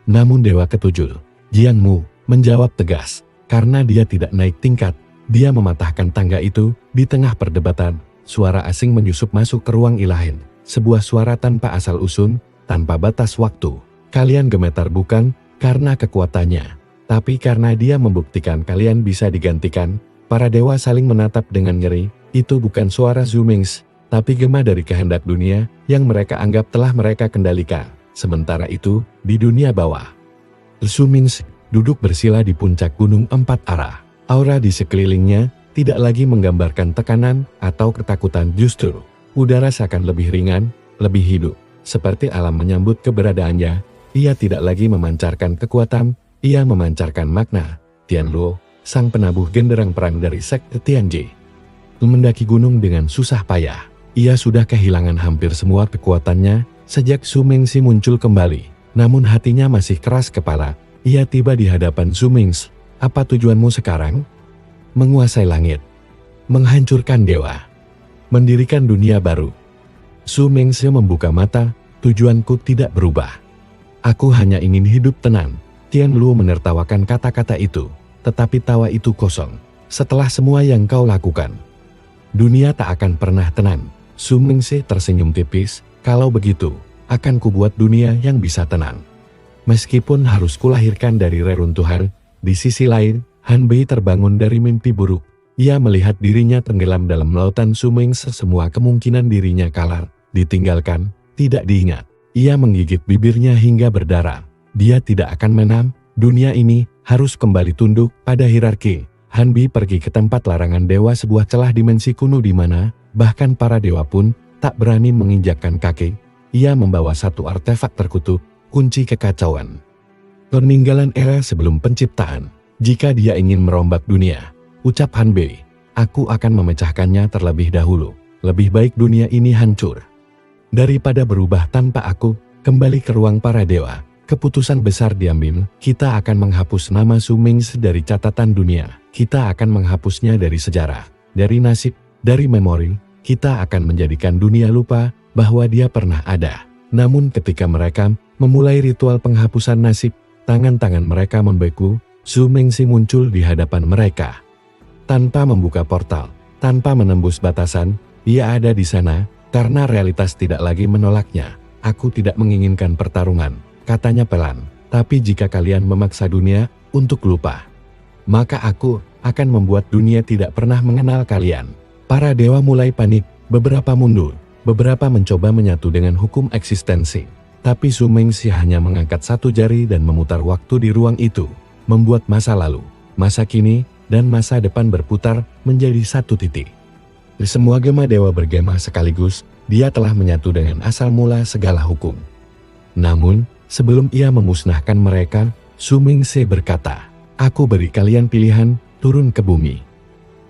Namun dewa ketujuh, Jiang Mu, menjawab tegas. Karena dia tidak naik tingkat, dia mematahkan tangga itu. Di tengah perdebatan, suara asing menyusup masuk ke ruang ilahin. Sebuah suara tanpa asal-usul, tanpa batas waktu. Kalian gemetar bukan karena kekuatannya, tapi karena dia membuktikan kalian bisa digantikan. Para dewa saling menatap dengan ngeri. Itu bukan suara Su Mingxi, tapi gema dari kehendak dunia yang mereka anggap telah mereka kendalikan. Sementara itu, di dunia bawah, Su Mingxi duduk bersila di puncak gunung 4 arah. Aura di sekelilingnya tidak lagi menggambarkan tekanan atau ketakutan, justru udara seakan lebih ringan, lebih hidup. Seperti alam menyambut keberadaannya. Ia tidak lagi memancarkan kekuatan, ia memancarkan makna. Tianluo, sang penabuh genderang perang dari sekte Tianji, mendaki gunung dengan susah payah. Ia sudah kehilangan hampir semua kekuatannya sejak Su Mingxi muncul kembali. Namun hatinya masih keras kepala. Ia tiba di hadapan Su Mingxi. Apa tujuanmu sekarang? Menguasai langit, menghancurkan dewa, mendirikan dunia baru. Su Mingxi membuka mata. Tujuanku tidak berubah. Aku hanya ingin hidup tenang. Tianluo menertawakan kata-kata itu. Tetapi tawa itu kosong. Setelah semua yang kau lakukan, dunia tak akan pernah tenang. Su Mingxi tersenyum tipis. Kalau begitu, akan kubuat dunia yang bisa tenang. Meskipun harus kulahirkan dari reruntuhan. Di sisi lain, Han Bei terbangun dari mimpi buruk. Ia melihat dirinya tenggelam dalam lautan Su Mingxi. Semua kemungkinan dirinya kalah, ditinggalkan, tidak diingat. Ia menggigit bibirnya hingga berdarah. Dia tidak akan menang. Dunia ini harus kembali tunduk pada hierarki. Han Bei pergi ke tempat larangan dewa, sebuah celah dimensi kuno di mana bahkan para dewa pun tak berani menginjakkan kaki. Ia membawa satu artefak terkutuk, kunci kekacauan. Peninggalan era sebelum penciptaan. Jika dia ingin merombak dunia, ucap Han Bei, aku akan memecahkannya terlebih dahulu. Lebih baik dunia ini hancur daripada berubah tanpa aku. Kembali ke ruang para dewa. Keputusan besar diambil. Kita akan menghapus nama Su Mingxi dari catatan dunia. Kita akan menghapusnya dari sejarah, dari nasib, dari memori. Kita akan menjadikan dunia lupa bahwa dia pernah ada. Namun ketika mereka memulai ritual penghapusan nasib, tangan-tangan mereka membeku. Su Mingxi muncul di hadapan mereka. Tanpa membuka portal, tanpa menembus batasan, ia ada di sana karena realitas tidak lagi menolaknya. Aku tidak menginginkan pertarungan, katanya pelan. Tapi jika kalian memaksa dunia untuk lupa, maka aku akan membuat dunia tidak pernah mengenal kalian. Para dewa mulai panik, beberapa mundur, beberapa mencoba menyatu dengan hukum eksistensi. Tapi Su Mingxi hanya mengangkat satu jari dan memutar waktu di ruang itu. Membuat masa lalu, masa kini, dan masa depan berputar menjadi satu titik. Di semua gema dewa bergema sekaligus, dia telah menyatu dengan asal mula segala hukum. Namun, sebelum ia memusnahkan mereka, Su Mingse berkata, "Aku beri kalian pilihan, turun ke bumi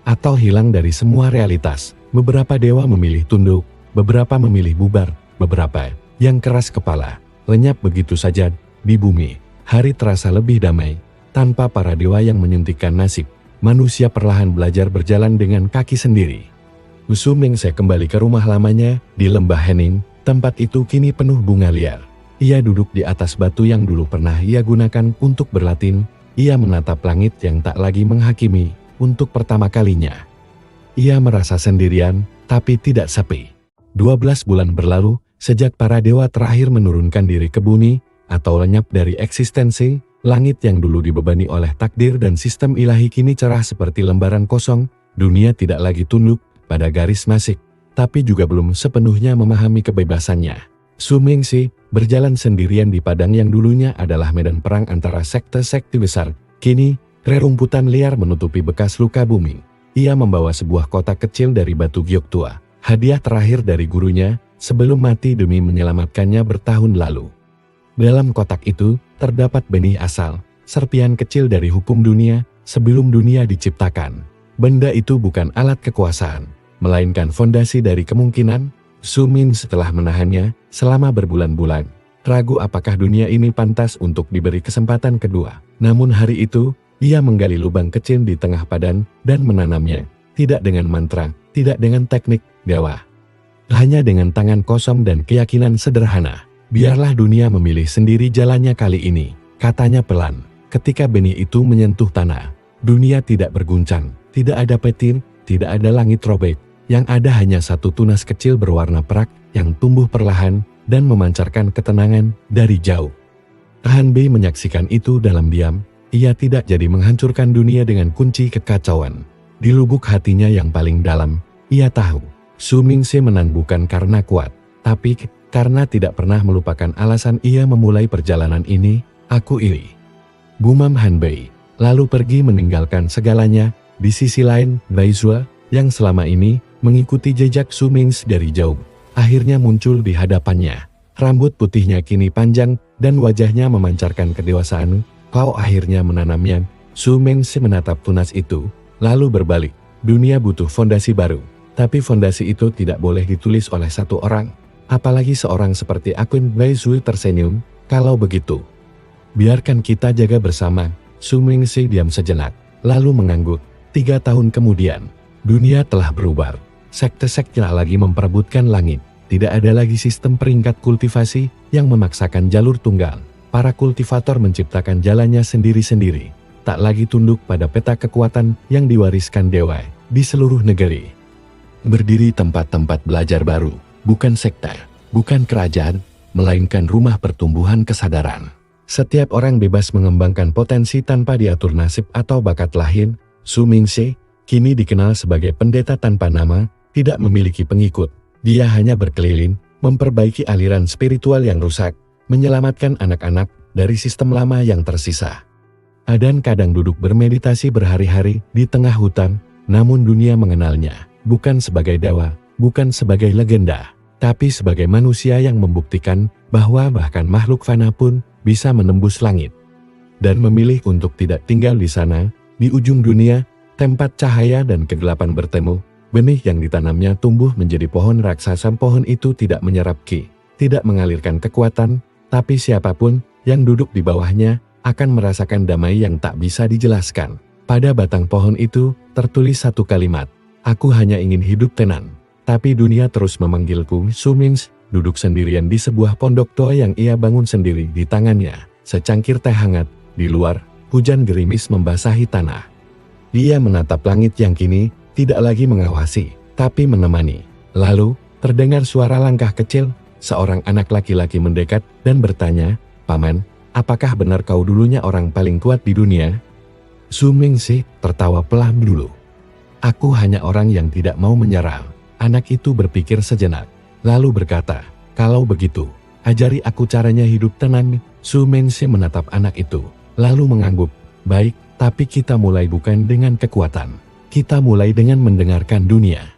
atau hilang dari semua realitas." Beberapa dewa memilih tunduk, beberapa memilih bubar, beberapa yang keras kepala, lenyap begitu saja di bumi. Hari terasa lebih damai, tanpa para dewa yang menyuntikkan nasib. Manusia perlahan belajar berjalan dengan kaki sendiri. Su Mingse kembali ke rumah lamanya di lembah Hening. Tempat itu kini penuh bunga liar. Ia duduk di atas batu yang dulu pernah ia gunakan untuk berlatih. Ia menatap langit yang tak lagi menghakimi untuk pertama kalinya. Ia merasa sendirian, tapi tidak sepi. 12 bulan berlalu, sejak para dewa terakhir menurunkan diri ke bumi, atau lenyap dari eksistensi. Langit yang dulu dibebani oleh takdir dan sistem ilahi kini cerah seperti lembaran kosong. Dunia tidak lagi tunduk pada garis masik, tapi juga belum sepenuhnya memahami kebebasannya. Su Mingse berjalan sendirian di padang yang dulunya adalah medan perang antara sekte-sekte besar. Kini, rerumputan liar menutupi bekas luka bumi. Ia membawa sebuah kotak kecil dari batu giok tua, hadiah terakhir dari gurunya sebelum mati demi menyelamatkannya bertahun lalu. Dalam kotak itu, terdapat benih asal, serpihan kecil dari hukum dunia sebelum dunia diciptakan. Benda itu bukan alat kekuasaan, melainkan fondasi dari kemungkinan. Su Mingse setelah menahannya selama berbulan-bulan, ragu apakah dunia ini pantas untuk diberi kesempatan kedua. Namun hari itu, ia menggali lubang kecil di tengah padang dan menanamnya, tidak dengan mantra, tidak dengan teknik dewa. Hanya dengan tangan kosong dan keyakinan sederhana. "Biarlah dunia memilih sendiri jalannya kali ini," katanya pelan. Ketika benih itu menyentuh tanah, dunia tidak berguncang, tidak ada petir, tidak ada langit robek. Yang ada hanya satu tunas kecil berwarna perak yang tumbuh perlahan dan memancarkan ketenangan dari jauh. Han Bei menyaksikan itu dalam diam. Ia tidak jadi menghancurkan dunia dengan kunci kekacauan. Di lubuk hatinya yang paling dalam, ia tahu Su Mingse menang bukan karena kuat, tapi karena tidak pernah melupakan alasan ia memulai perjalanan ini. "Aku iri," gumam Han Bei, lalu pergi meninggalkan segalanya. Di sisi lain, Baizhua yang selama ini mengikuti jejak Su Mingse dari jauh, akhirnya muncul di hadapannya. Rambut putihnya kini panjang dan wajahnya memancarkan kedewasaan. "Kau akhirnya menanamnya." Su Mingse menatap tunas itu, lalu berbalik. Dunia butuh fondasi baru, tapi fondasi itu tidak boleh ditulis oleh satu orang. Apalagi seorang seperti aku. Baizhua tersenyum. "Kalau begitu, biarkan kita jaga bersama." Su Mingse diam sejenak, lalu mengangguk. 3 tahun kemudian, dunia telah berubah. Sekte-sekte lagi memperebutkan langit. Tidak ada lagi sistem peringkat kultivasi yang memaksakan jalur tunggal. Para kultivator menciptakan jalannya sendiri-sendiri, tak lagi tunduk pada peta kekuatan yang diwariskan dewa. Di seluruh negeri berdiri tempat-tempat belajar baru, bukan sekte, bukan kerajaan, melainkan rumah pertumbuhan kesadaran. Setiap orang bebas mengembangkan potensi tanpa diatur nasib atau bakat lahir. Su Mingse kini dikenal sebagai pendeta tanpa nama, tidak memiliki pengikut. Dia hanya berkeliling, memperbaiki aliran spiritual yang rusak, menyelamatkan anak-anak dari sistem lama yang tersisa. Adan kadang duduk bermeditasi berhari-hari di tengah hutan, namun dunia mengenalnya bukan sebagai dewa, bukan sebagai legenda, tapi sebagai manusia yang membuktikan bahwa bahkan makhluk fana pun bisa menembus langit. Dan memilih untuk tidak tinggal di sana, di ujung dunia, tempat cahaya dan kegelapan bertemu. Benih yang ditanamnya tumbuh menjadi pohon raksasa. Pohon itu tidak menyerap ki, tidak mengalirkan kekuatan, tapi siapapun yang duduk di bawahnya akan merasakan damai yang tak bisa dijelaskan. Pada batang pohon itu tertulis satu kalimat, "Aku hanya ingin hidup tenang." Tapi dunia terus memanggilku. Su Mingse duduk sendirian di sebuah pondok tua yang ia bangun sendiri. Di tangannya secangkir teh hangat. Di luar, hujan gerimis membasahi tanah. Dia menatap langit yang kini tidak lagi mengawasi, tapi menemani. Lalu, terdengar suara langkah kecil. Seorang anak laki-laki mendekat dan bertanya, "Paman, apakah benar kau dulunya orang paling kuat di dunia?" Su Mingse tertawa pelan dulu. "Aku hanya orang yang tidak mau menyerah." Anak itu berpikir sejenak, lalu berkata, "Kalau begitu, ajari aku caranya hidup tenang." Su Mingse menatap anak itu, lalu mengangguk, "Baik, Tapi kita mulai bukan dengan kekuatan. Kita mulai dengan mendengarkan dunia.